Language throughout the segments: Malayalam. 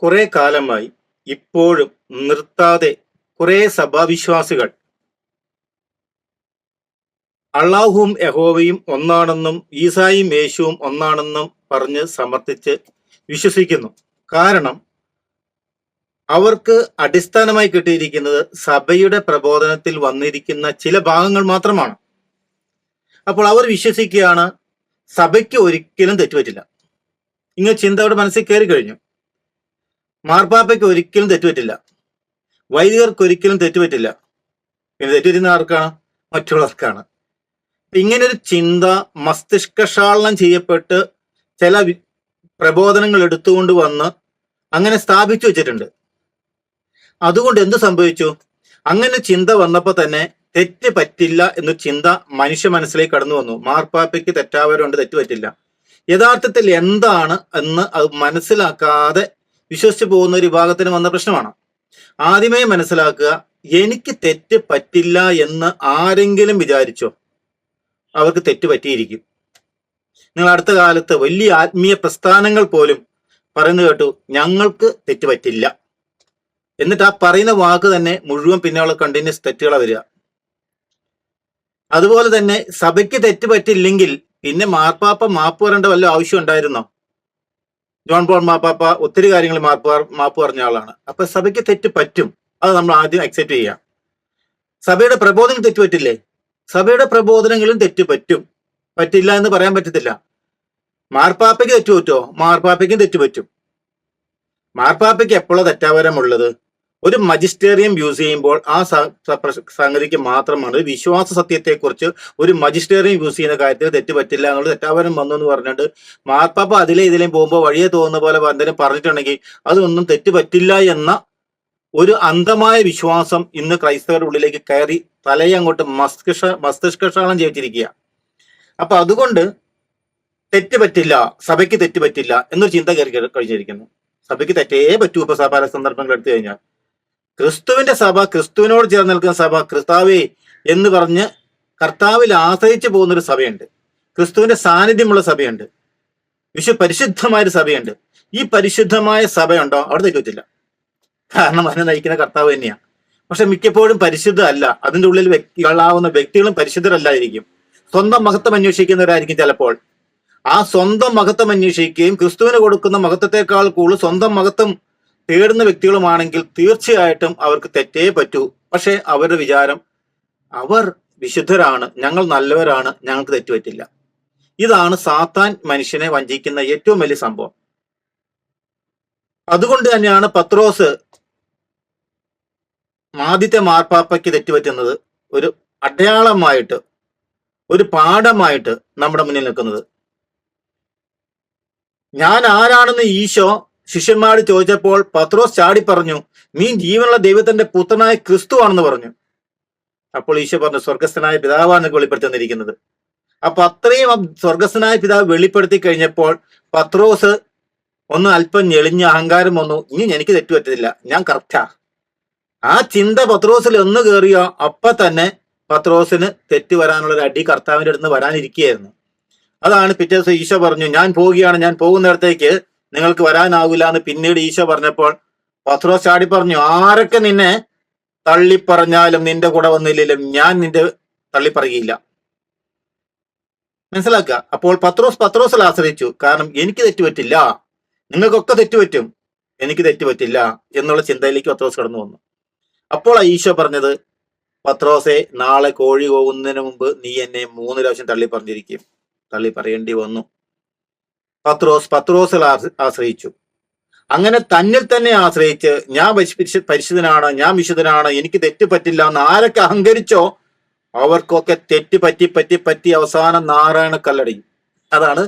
കുറെ കാലമായി ഇപ്പോഴും നിർത്താതെ കുറെ സഭാവിശ്വാസികൾ അള്ളാഹുവും യഹോവയും ഒന്നാണെന്നും ഈസായും യേശുവും ഒന്നാണെന്നും പറഞ്ഞ് സമർത്ഥിച്ച് വിശ്വസിക്കുന്നു. കാരണം അവർക്ക് അടിസ്ഥാനമായി കിട്ടിയിരിക്കുന്നത് സഭയുടെ പ്രബോധനത്തിൽ വന്നിരിക്കുന്ന ചില ഭാഗങ്ങൾ മാത്രമാണ്. അപ്പോൾ അവർ വിശ്വസിക്കുകയാണ് സഭയ്ക്ക് ഒരിക്കലും തെറ്റുപറ്റില്ല. ഇങ്ങനെ ചിന്ത അവിടെ മനസ്സിൽ കയറി കഴിഞ്ഞു. മാർപ്പാപ്പയ്ക്ക് ഒരിക്കലും തെറ്റുപറ്റില്ല, വൈദികർക്ക് ഒരിക്കലും തെറ്റുപറ്റില്ല. പിന്നെ തെറ്റുപറ്റുന്ന ആർക്കാണ്? മറ്റുള്ളവർക്കാണ്. ഇങ്ങനൊരു ചിന്ത മസ്തിഷ്കശാളനം ചെയ്യപ്പെട്ട് ചില പ്രബോധനങ്ങൾ എടുത്തുകൊണ്ട് വന്ന് അങ്ങനെ സ്ഥാപിച്ചു വെച്ചിട്ടുണ്ട്. അതുകൊണ്ട് എന്ത് സംഭവിച്ചു? അങ്ങനെ ചിന്ത വന്നപ്പോൾ തന്നെ തെറ്റ് പറ്റില്ല എന്നൊരു ചിന്ത മനുഷ്യ മനസ്സിലേക്ക് കടന്നു വന്നു. മാർപ്പാപ്പയ്ക്ക് തെറ്റാവരുണ്ട്, തെറ്റുപറ്റില്ല. യഥാർത്ഥത്തിൽ എന്താണ് എന്ന് അത് മനസ്സിലാക്കാതെ വിശ്വസിച്ച് പോകുന്ന ഒരു വിഭാഗത്തിന് വന്ന പ്രശ്നമാണ്. ആദ്യമേ മനസ്സിലാക്കുക, എനിക്ക് തെറ്റ് പറ്റില്ല എന്ന് ആരെങ്കിലും വിചാരിച്ചോ അവർക്ക് തെറ്റ് പറ്റിയിരിക്കും. നിങ്ങൾ അടുത്ത കാലത്ത് വലിയ ആത്മീയ പ്രസ്ഥാനങ്ങൾ പോലും പറയുന്നത് കേട്ടു, ഞങ്ങൾക്ക് തെറ്റ് പറ്റില്ല. എന്നിട്ട് ആ പറയുന്ന വാക്ക് തന്നെ മുഴുവൻ പിന്നെയുള്ള കണ്ടിന്യൂസ് തെറ്റുകളാണ് വരിക. അതുപോലെ തന്നെ സഭയ്ക്ക് തെറ്റ് പറ്റില്ലെങ്കിൽ പിന്നെ മാർപ്പാപ്പ മാപ്പ് പറയേണ്ട വല്ല ആവശ്യം ഉണ്ടായിരുന്നോ? ജോൺ പോൾ മാർപ്പാപ്പ ഒത്തിരി കാര്യങ്ങൾ മാപ്പ് പറഞ്ഞ ആളാണ്. അപ്പൊ സഭയ്ക്ക് തെറ്റ് പറ്റും, അത് നമ്മൾ ആദ്യം അക്സെപ്റ്റ് ചെയ്യാം. സഭയുടെ പ്രബോധനം തെറ്റുപറ്റില്ലേ? സഭയുടെ പ്രബോധനങ്ങളും തെറ്റ് പറ്റും, പറ്റില്ല എന്ന് പറയാൻ പറ്റത്തില്ല. മാർപ്പാപ്പയ്ക്ക് തെറ്റു പറ്റുമോ? മാർപ്പാപ്പയ്ക്കും തെറ്റുപറ്റും. മാർപ്പാപ്പയ്ക്ക് എപ്പോഴാണ് തെറ്റാവരമുള്ളത്? ഒരു മജിസ്റ്റേറിയം യൂസ് ചെയ്യുമ്പോൾ ആ സംഗതിക്ക് മാത്രമാണ്. വിശ്വാസ സത്യത്തെക്കുറിച്ച് ഒരു മജിസ്റ്റേറിയം യൂസ് ചെയ്യുന്ന കാര്യത്തിൽ തെറ്റ് പറ്റില്ല എന്നുള്ളത് തെറ്റാവരം വന്നു എന്ന് പറഞ്ഞിട്ട് മാർപ്പാപ്പ ഇതിലേയും പോകുമ്പോൾ വഴിയെ തോന്നുന്ന പോലെ എന്തെങ്കിലും പറഞ്ഞിട്ടുണ്ടെങ്കിൽ അതൊന്നും തെറ്റ് പറ്റില്ല എന്ന ഒരു അന്ധമായ വിശ്വാസം ഇന്ന് ക്രൈസ്തവരുടെ ഉള്ളിലേക്ക് കയറി തലയെ അങ്ങോട്ട് മസ്തിഷ്കശാളം ചെയ്തിരിക്കുക. അപ്പൊ അതുകൊണ്ട് തെറ്റ് പറ്റില്ല, സഭയ്ക്ക് തെറ്റ് പറ്റില്ല എന്നൊരു ചിന്ത കയറി കഴിഞ്ഞിരിക്കുന്നു. സഭയ്ക്ക് തെറ്റേ പറ്റൂ. ഇപ്പൊ പല സന്ദർഭങ്ങൾ എടുത്തു കഴിഞ്ഞാൽ ക്രിസ്തുവിന്റെ സഭ, ക്രിസ്തുവിനോട് ചേർന്ന് നിൽക്കുന്ന സഭ, കർത്താവേ എന്ന് പറഞ്ഞ് കർത്താവിൽ ആശ്രയിച്ചു പോകുന്നൊരു സഭയുണ്ട്. ക്രിസ്തുവിന്റെ സാന്നിധ്യമുള്ള സഭയുണ്ട്. പരിശുദ്ധമായൊരു സഭയുണ്ട്. ഈ പരിശുദ്ധമായ സഭയുണ്ടോ? അവിടെ തെറ്റുപറ്റില്ല. കാരണം അതിനെ നയിക്കുന്ന കർത്താവ് തന്നെയാണ്. പക്ഷെ മിക്കപ്പോഴും പരിശുദ്ധ അല്ല. അതിൻ്റെ ഉള്ളിൽ വ്യക്തികളാവുന്ന വ്യക്തികളും പരിശുദ്ധരല്ലായിരിക്കും. സ്വന്തം മഹത്വം അന്വേഷിക്കുന്നവരായിരിക്കും ചിലപ്പോൾ. ആ സ്വന്തം മഹത്വം അന്വേഷിക്കുകയും ക്രിസ്തുവിന് കൊടുക്കുന്ന മഹത്വത്തെക്കാൾ കൂടുതൽ സ്വന്തം മഹത്വം തേടുന്ന വ്യക്തികളുമാണെങ്കിൽ തീർച്ചയായിട്ടും അവർക്ക് തെറ്റേ പറ്റൂ. പക്ഷെ അവരുടെ വിചാരം അവർ വിശുദ്ധരാണ്, ഞങ്ങൾ നല്ലവരാണ്, ഞങ്ങൾക്ക് തെറ്റുപറ്റില്ല. ഇതാണ് സാത്താൻ മനുഷ്യനെ വഞ്ചിക്കുന്ന ഏറ്റവും വലിയ സംഭവം. അതുകൊണ്ട് തന്നെയാണ് പത്രോസ് ആദ്യത്തെ മാർപ്പാപ്പയ്ക്ക് തെറ്റുപറ്റുന്നത് ഒരു അടയാളമായിട്ട്, ഒരു പാഠമായിട്ട് നമ്മുടെ മുന്നിൽ നിൽക്കുന്നത്. ഞാൻ ആരാണെന്ന് ഈശോ ശിഷ്യന്മാരോട് ചോദിച്ചപ്പോൾ പത്രോസ് ചാടി പറഞ്ഞു, നീ ജീവനുള്ള ദൈവത്തിന്റെ പുത്രനായ ക്രിസ്തു ആണെന്ന് പറഞ്ഞു. അപ്പോൾ ഈശോ പറഞ്ഞു, സ്വർഗസ്ഥനായ പിതാവാണ് വെളിപ്പെടുത്തി തന്നിരിക്കുന്നത്. അപ്പൊ അത്രയും സ്വർഗസ്ഥനായ പിതാവ് വെളിപ്പെടുത്തി കഴിഞ്ഞപ്പോൾ പത്രോസ് ഒന്ന് അല്പം ഞെളിഞ്ഞ് അഹങ്കാരം വന്നു. ഇനി എനിക്ക് തെറ്റുപറ്റത്തില്ല, ഞാൻ കറക്റ്റാ. ആ ചിന്ത പത്രോസിൽ ഒന്ന് കയറിയോ അപ്പൊ തന്നെ പത്രോസിന് തെറ്റ് വരാനുള്ള ഒരു അടി കർത്താവിന്റെ അടുത്ത് വരാനിരിക്കുകയായിരുന്നു. അതാണ് പിറ്റേ ദിവസം ഈശോ പറഞ്ഞു, ഞാൻ പോവുകയാണ്, ഞാൻ പോകുന്നിടത്തേക്ക് നിങ്ങൾക്ക് വരാനാവില്ല എന്ന് പിന്നീട് ഈശോ പറഞ്ഞപ്പോൾ പത്രോസ് ചാടി പറഞ്ഞു, ആരൊക്കെ നിന്നെ തള്ളിപ്പറഞ്ഞാലും നിന്റെ കൂടെ വന്നില്ലെങ്കിലും ഞാൻ നിന്റെ തള്ളിപ്പറയുകയില്ല. മനസ്സിലാക്കുക. അപ്പോൾ പത്രോസിൽ ആശ്രയിച്ചു. കാരണം എനിക്ക് തെറ്റുപറ്റില്ല, നിങ്ങൾക്കൊക്കെ തെറ്റുപറ്റും, എനിക്ക് തെറ്റുപറ്റില്ല എന്നുള്ള ചിന്തയിലേക്ക് പത്രോസ് കടന്നു വന്നു. അപ്പോൾ ഈശോ പറഞ്ഞത്, പത്രോസെ, നാളെ കോഴി പോകുന്നതിന് മുമ്പ് നീ എന്നെ 3 പ്രാവശ്യം തള്ളി പറഞ്ഞിരിക്കും. തള്ളി പറയേണ്ടി വന്നു. പത്രോസിൽ ആശ്രയിച്ചു. അങ്ങനെ തന്നിൽ തന്നെ ആശ്രയിച്ച് ഞാൻ പരിശുദ്ധനാണ്, ഞാൻ വിശുദ്ധനാണ്, എനിക്ക് തെറ്റ് പറ്റില്ല എന്ന് ആരൊക്കെ അഹങ്കരിച്ചോ അവർക്കൊക്കെ തെറ്റ് പറ്റി അവസാനം നാരായണ കല്ലടയും. അതാണ്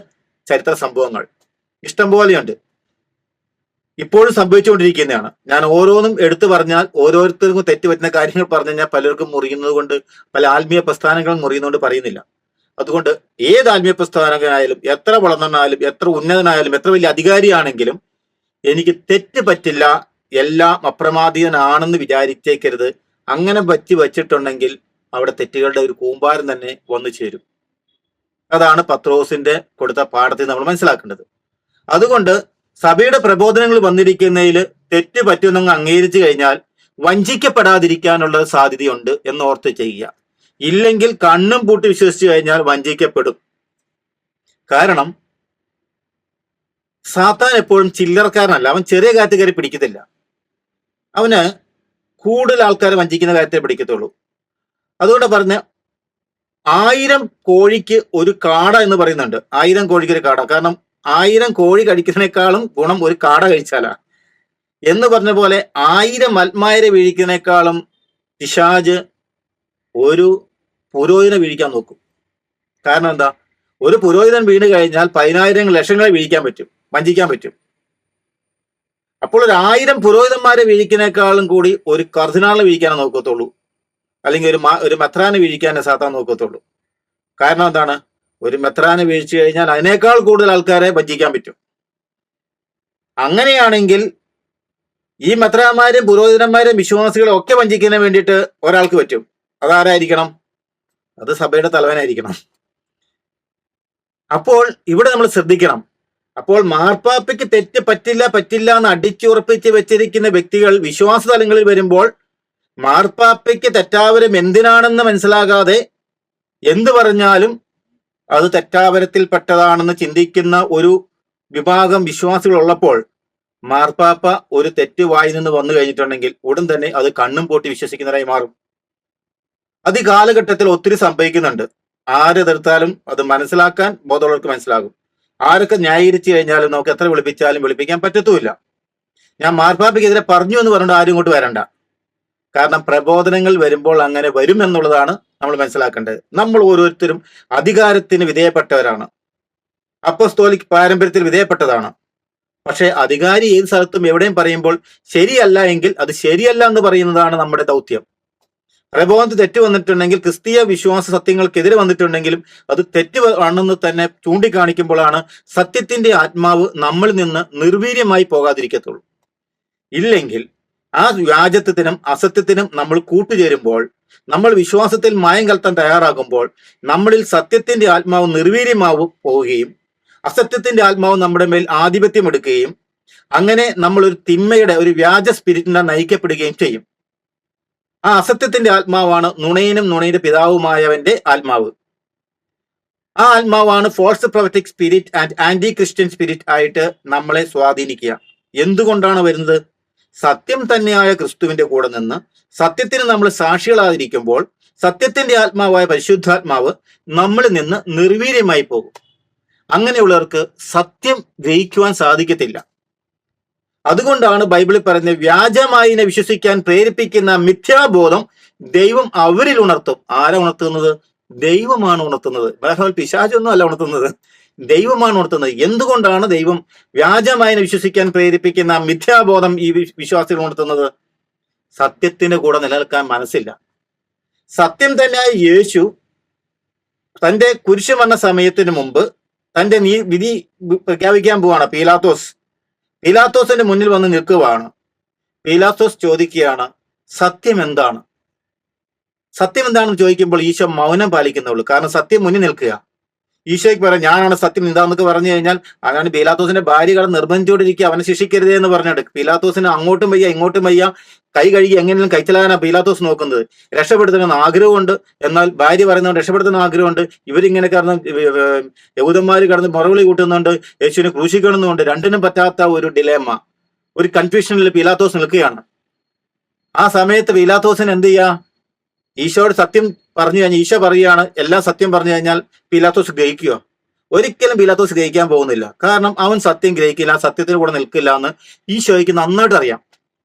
ചരിത്ര സംഭവങ്ങൾ. ഇഷ്ടം പോലെയുണ്ട്, ഇപ്പോഴും സംഭവിച്ചുകൊണ്ടിരിക്കുന്നതാണ്. ഞാൻ ഓരോന്നും എടുത്തു പറഞ്ഞാൽ ഓരോരുത്തർക്കും തെറ്റുപറ്റുന്ന കാര്യങ്ങൾ പറഞ്ഞു കഴിഞ്ഞാൽ പലർക്കും മുറിയുന്നത് കൊണ്ട്, പല ആത്മീയ പ്രസ്ഥാനങ്ങളും മുറിയുന്നതുകൊണ്ട് പറയുന്നില്ല. അതുകൊണ്ട് ഏത് ആത്മീയ പ്രസ്ഥാനകനായാലും, എത്ര വളർന്നാലും, എത്ര ഉന്നതനായാലും, എത്ര വലിയ അധികാരിയാണെങ്കിലും എനിക്ക് തെറ്റ് പറ്റില്ല, എല്ലാം അപ്രമാദീയനാണെന്ന് വിചാരിച്ചേക്കരുത്. അങ്ങനെ വച്ചിട്ടുണ്ടെങ്കിൽ അവിടെ തെറ്റുകളുടെ ഒരു കൂമ്പാരം തന്നെ വന്നു ചേരും. അതാണ് പത്രോസിന്റെ കൊടുത്ത പാഠത്തിൽ നമ്മൾ മനസ്സിലാക്കേണ്ടത്. അതുകൊണ്ട് സഭയുടെ പ്രബോധനങ്ങൾ വന്നിരിക്കുന്നതിൽ തെറ്റ് പറ്റുമെന്നങ്ങ് അംഗീകരിച്ചു കഴിഞ്ഞാൽ വഞ്ചിക്കപ്പെടാതിരിക്കാനുള്ള സാധ്യതയുണ്ട് എന്ന് ഓർത്ത് ചെയ്യുക. ഇല്ലെങ്കിൽ കണ്ണും പൂട്ടി വിശ്വസിച്ചു കഴിഞ്ഞാൽ വഞ്ചിക്കപ്പെടും. കാരണം സാത്താൻ എപ്പോഴും ചില്ലറക്കാരനല്ല. അവൻ ചെറിയ കാര്യത്തിൽ കയറി പിടിക്കത്തില്ല. അവന് കൂടുതൽ ആൾക്കാരെ വഞ്ചിക്കുന്ന കാര്യത്തെ പിടിക്കത്തുള്ളൂ. അതുകൊണ്ട് പറഞ്ഞ 1000 കോഴിക്ക് ഒരു കാട എന്ന് പറയുന്നുണ്ട്. 1000 കോഴിക്ക് ഒരു കാട. കാരണം 1000 കോഴി കഴിക്കുന്നതിനേക്കാളും ഗുണം ഒരു കാട കഴിച്ചാലാ എന്ന് പറഞ്ഞ പോലെ 1000 മൽമായരെ വീഴിക്കുന്നതിനേക്കാളും പിശാച് ഒരു പുരോഹിതനെ വീഴിക്കാൻ നോക്കും. കാരണം എന്താ? ഒരു പുരോഹിതൻ വീണ് കഴിഞ്ഞാൽ 10,000 ലക്ഷങ്ങളെ വീഴിക്കാൻ പറ്റും, വഞ്ചിക്കാൻ പറ്റും. അപ്പോൾ ഒരു 1000 പുരോഹിതന്മാരെ വീഴിക്കുന്നതിനേക്കാളും കൂടി ഒരു കർദിനാളിനെ വീഴിക്കാനേ നോക്കത്തുള്ളൂ, അല്ലെങ്കിൽ ഒരു മെത്രാനെ വീഴിക്കാനേ സാത്താൻ നോക്കത്തുള്ളൂ. കാരണം എന്താണ്? ഒരു മെത്രാനെ വീഴ്ച കഴിഞ്ഞാൽ അതിനേക്കാൾ കൂടുതൽ ആൾക്കാരെ വഞ്ചിക്കാൻ പറ്റും. അങ്ങനെയാണെങ്കിൽ ഈ മെത്രാന്മാരും പുരോഹിതന്മാരും വിശ്വാസികളെ ഒക്കെ വഞ്ചിക്കുന്നതിന് വേണ്ടിയിട്ട് ഒരാൾക്ക് പറ്റും. അതാരായിരിക്കണം? അത് സഭയുടെ തലവനായിരിക്കണം. അപ്പോൾ ഇവിടെ നമ്മൾ ശ്രദ്ധിക്കണം. അപ്പോൾ മാർപ്പാപ്പയ്ക്ക് തെറ്റ് പറ്റില്ല എന്ന് അടിച്ചുറപ്പിച്ച് വെച്ചിരിക്കുന്ന വ്യക്തികൾ വിശ്വാസ തലങ്ങളിൽ വരുമ്പോൾ മാർപ്പാപ്പയ്ക്ക് തെറ്റാവരം എന്തിനാണെന്ന് മനസ്സിലാകാതെ എന്ത് പറഞ്ഞാലും അത് തെറ്റാവരത്തിൽപ്പെട്ടതാണെന്ന് ചിന്തിക്കുന്ന ഒരു വിഭാഗം വിശ്വാസികൾ ഉള്ളപ്പോൾ മാർപ്പാപ്പ ഒരു തെറ്റ് വായി നിന്ന് വന്നു കഴിഞ്ഞിട്ടുണ്ടെങ്കിൽ ഉടൻ തന്നെ അത് കണ്ണും പൂട്ടി വിശ്വസിക്കുന്നതായി മാറും. അത് ഈ കാലഘട്ടത്തിൽ ഒത്തിരി സംഭവിക്കുന്നുണ്ട്. ആര് എതിർത്താലും അത് മനസ്സിലാക്കാൻ ബോധമുള്ളവർക്ക് മനസ്സിലാകും. ആരൊക്കെ ന്യായീകരിച്ചു കഴിഞ്ഞാലും നമുക്ക് എത്ര വിളിപ്പിച്ചാലും വിളിപ്പിക്കാൻ പറ്റത്തുമില്ല. ഞാൻ മാർപ്പാപ്പയ്ക്കെതിരെ പറഞ്ഞു എന്ന് പറഞ്ഞിട്ട് ആരും ഇങ്ങോട്ട് വരണ്ട. കാരണം പ്രബോധനങ്ങൾ വരുമ്പോൾ അങ്ങനെ വരും എന്നുള്ളതാണ് നമ്മൾ മനസ്സിലാക്കേണ്ടത്. നമ്മൾ ഓരോരുത്തരും അധികാരത്തിന് വിധേയപ്പെട്ടവരാണ്, അപ്പോസ്തോലിക് പാരമ്പര്യത്തിൽ വിധേയപ്പെട്ടതാണ്. പക്ഷെ അധികാരി ഏത് സ്ഥലത്തും എവിടെയും പറയുമ്പോൾ ശരിയല്ല എങ്കിൽ അത് ശരിയല്ല എന്ന് പറയുന്നതാണ് നമ്മുടെ ദൗത്യം. പ്രബോധനത്തിൽ തെറ്റ് വന്നിട്ടുണ്ടെങ്കിൽ, ക്രിസ്തീയ വിശ്വാസ സത്യങ്ങൾക്കെതിരെ വന്നിട്ടുണ്ടെങ്കിലും അത് തെറ്റ് ആണെന്ന് തന്നെ ചൂണ്ടിക്കാണിക്കുമ്പോഴാണ് സത്യത്തിന്റെ ആത്മാവ് നമ്മളിൽ നിന്ന് നിർവീര്യമായി പോകാതിരിക്കത്തുള്ളൂ. ഇല്ലെങ്കിൽ ആ വ്യാജത്വത്തിനും അസത്യത്തിനും നമ്മൾ കൂട്ടുചേരുമ്പോൾ, നമ്മൾ വിശ്വാസത്തിൽ മായം കലർത്താൻ തയ്യാറാകുമ്പോൾ നമ്മളിൽ സത്യത്തിന്റെ ആത്മാവ് നിർവീര്യമാവും പോവുകയും അസത്യത്തിന്റെ ആത്മാവ് നമ്മുടെ മേൽ ആധിപത്യം എടുക്കുകയും അങ്ങനെ നമ്മൾ ഒരു തിന്മയുടെ ഒരു വ്യാജ സ്പിരിറ്റിനെ നയിക്കപ്പെടുകയും ചെയ്യും. ആ അസത്യത്തിന്റെ ആത്മാവാണ് നുണയനും നുണയുടെ പിതാവുമായവന്റെ ആത്മാവ്. ആ ആത്മാവാണ് false prophetic spirit and anti Christian spirit ആയിട്ട് നമ്മളെ സ്വാധീനിക്കുക. എന്തുകൊണ്ടാണ് വരുന്നത്? സത്യം തന്നെയായ ക്രിസ്തുവിന്റെ കൂടെ നിന്ന് സത്യത്തിന് നമ്മൾ സാക്ഷികളാതിരിക്കുമ്പോൾ സത്യത്തിന്റെ ആത്മാവായ പരിശുദ്ധാത്മാവ് നമ്മളിൽ നിന്ന് നിർവീര്യമായി പോകും. അങ്ങനെയുള്ളവർക്ക് സത്യം ഗ്രഹിക്കുവാൻ സാധിക്കത്തില്ല. അതുകൊണ്ടാണ് ബൈബിളിൽ പറയുന്നത്, വ്യാജമായിനെ വിശ്വസിക്കാൻ പ്രേരിപ്പിക്കുന്ന മിഥ്യാബോധം ദൈവം അവരിൽ ഉണർത്തും. ആരാ ഉണർത്തുന്നത്? ദൈവമാണ് ഉണർത്തുന്നത്. വേറെ പിശാചൊന്നും അല്ല ഉണർത്തുന്നത്, ദൈവമാണ് ഉണർത്തുന്നത്. എന്തുകൊണ്ടാണ് ദൈവം വ്യാജമായിനെ വിശ്വസിക്കാൻ പ്രേരിപ്പിക്കുന്ന മിഥ്യാബോധം ഈ വിശ്വാസികൾ ഉണർത്തുന്നത്? സത്യത്തിന്റെ കൂടെ നിലനിൽക്കാൻ മനസ്സില്ല. സത്യം തന്നെയായ യേശു തന്റെ കുരിശ് വന്ന സമയത്തിന് മുമ്പ് തന്റെ വിധി പ്രഖ്യാപിക്കാൻ പോവാണ്. പീലാത്തോസിന്റെ മുന്നിൽ വന്ന് നിൽക്കുകയാണ്. പീലാത്തോസ് ചോദിക്കുകയാണ്, സത്യം എന്താണ്? സത്യം എന്താണെന്ന് ചോദിക്കുമ്പോൾ ഈശോ മൗനം പാലിക്കുന്നുള്ളൂ. കാരണം സത്യം മുന്നിൽ നിൽക്കുക. ഈശോയ്ക്ക് പറയാം, ഞാനാണ് സത്യം എന്താന്നൊക്കെ പറഞ്ഞു കഴിഞ്ഞാൽ അതാണ് പീലാത്തോസിന്റെ ഭാര്യ കടന്ന് നിർബന്ധിച്ചോണ്ടിരിക്കുക, അവനെ ശിക്ഷിക്കരുതേ എന്ന് പറഞ്ഞിട്ട്. പീലാത്തോസിന് അങ്ങോട്ടും വയ്യ ഇങ്ങോട്ടും വയ്യ, കൈ കഴുകി എങ്ങനെയും കഴിച്ചലാകാനാണ് പീലാത്തോസ് നോക്കുന്നത്. രക്ഷപ്പെടുത്തണമെന്ന് ആഗ്രഹമുണ്ട്, എന്നാൽ ഭാര്യ പറയുന്നതുകൊണ്ട് രക്ഷപ്പെടുത്തുന്ന ആഗ്രഹമുണ്ട്. ഇവരിങ്ങനെ കടന്ന് യഹൂദന്മാർ കടന്ന് മറുപടി കൂട്ടുന്നുണ്ട്, യേശുവിനെ ക്രൂശിക്കണമെന്നുണ്ട്. രണ്ടിനും പറ്റാത്ത ഒരു ഡിലേമ, ഒരു കൺഫ്യൂഷനിൽ പീലാത്തോസ് നിൽക്കുകയാണ്. ആ സമയത്ത് പീലാത്തോസിന് എന്ത് ചെയ്യാ? ഈശോയോട് സത്യം പറഞ്ഞു കഴിഞ്ഞാൽ ഈശോ പറയുകയാണ്, എല്ലാം സത്യം പറഞ്ഞു കഴിഞ്ഞാൽ പീലാത്തോസ് ഗ്രഹിക്കുക? ഒരിക്കലും പീലാത്തോസ് ഗ്രഹിക്കാൻ പോകുന്നില്ല. കാരണം അവൻ സത്യം ഗ്രഹിക്കില്ല, സത്യത്തിന് കൂടെ നിൽക്കില്ല എന്ന് ഈശോയ്ക്ക് നന്നായിട്ട് അറിയാം.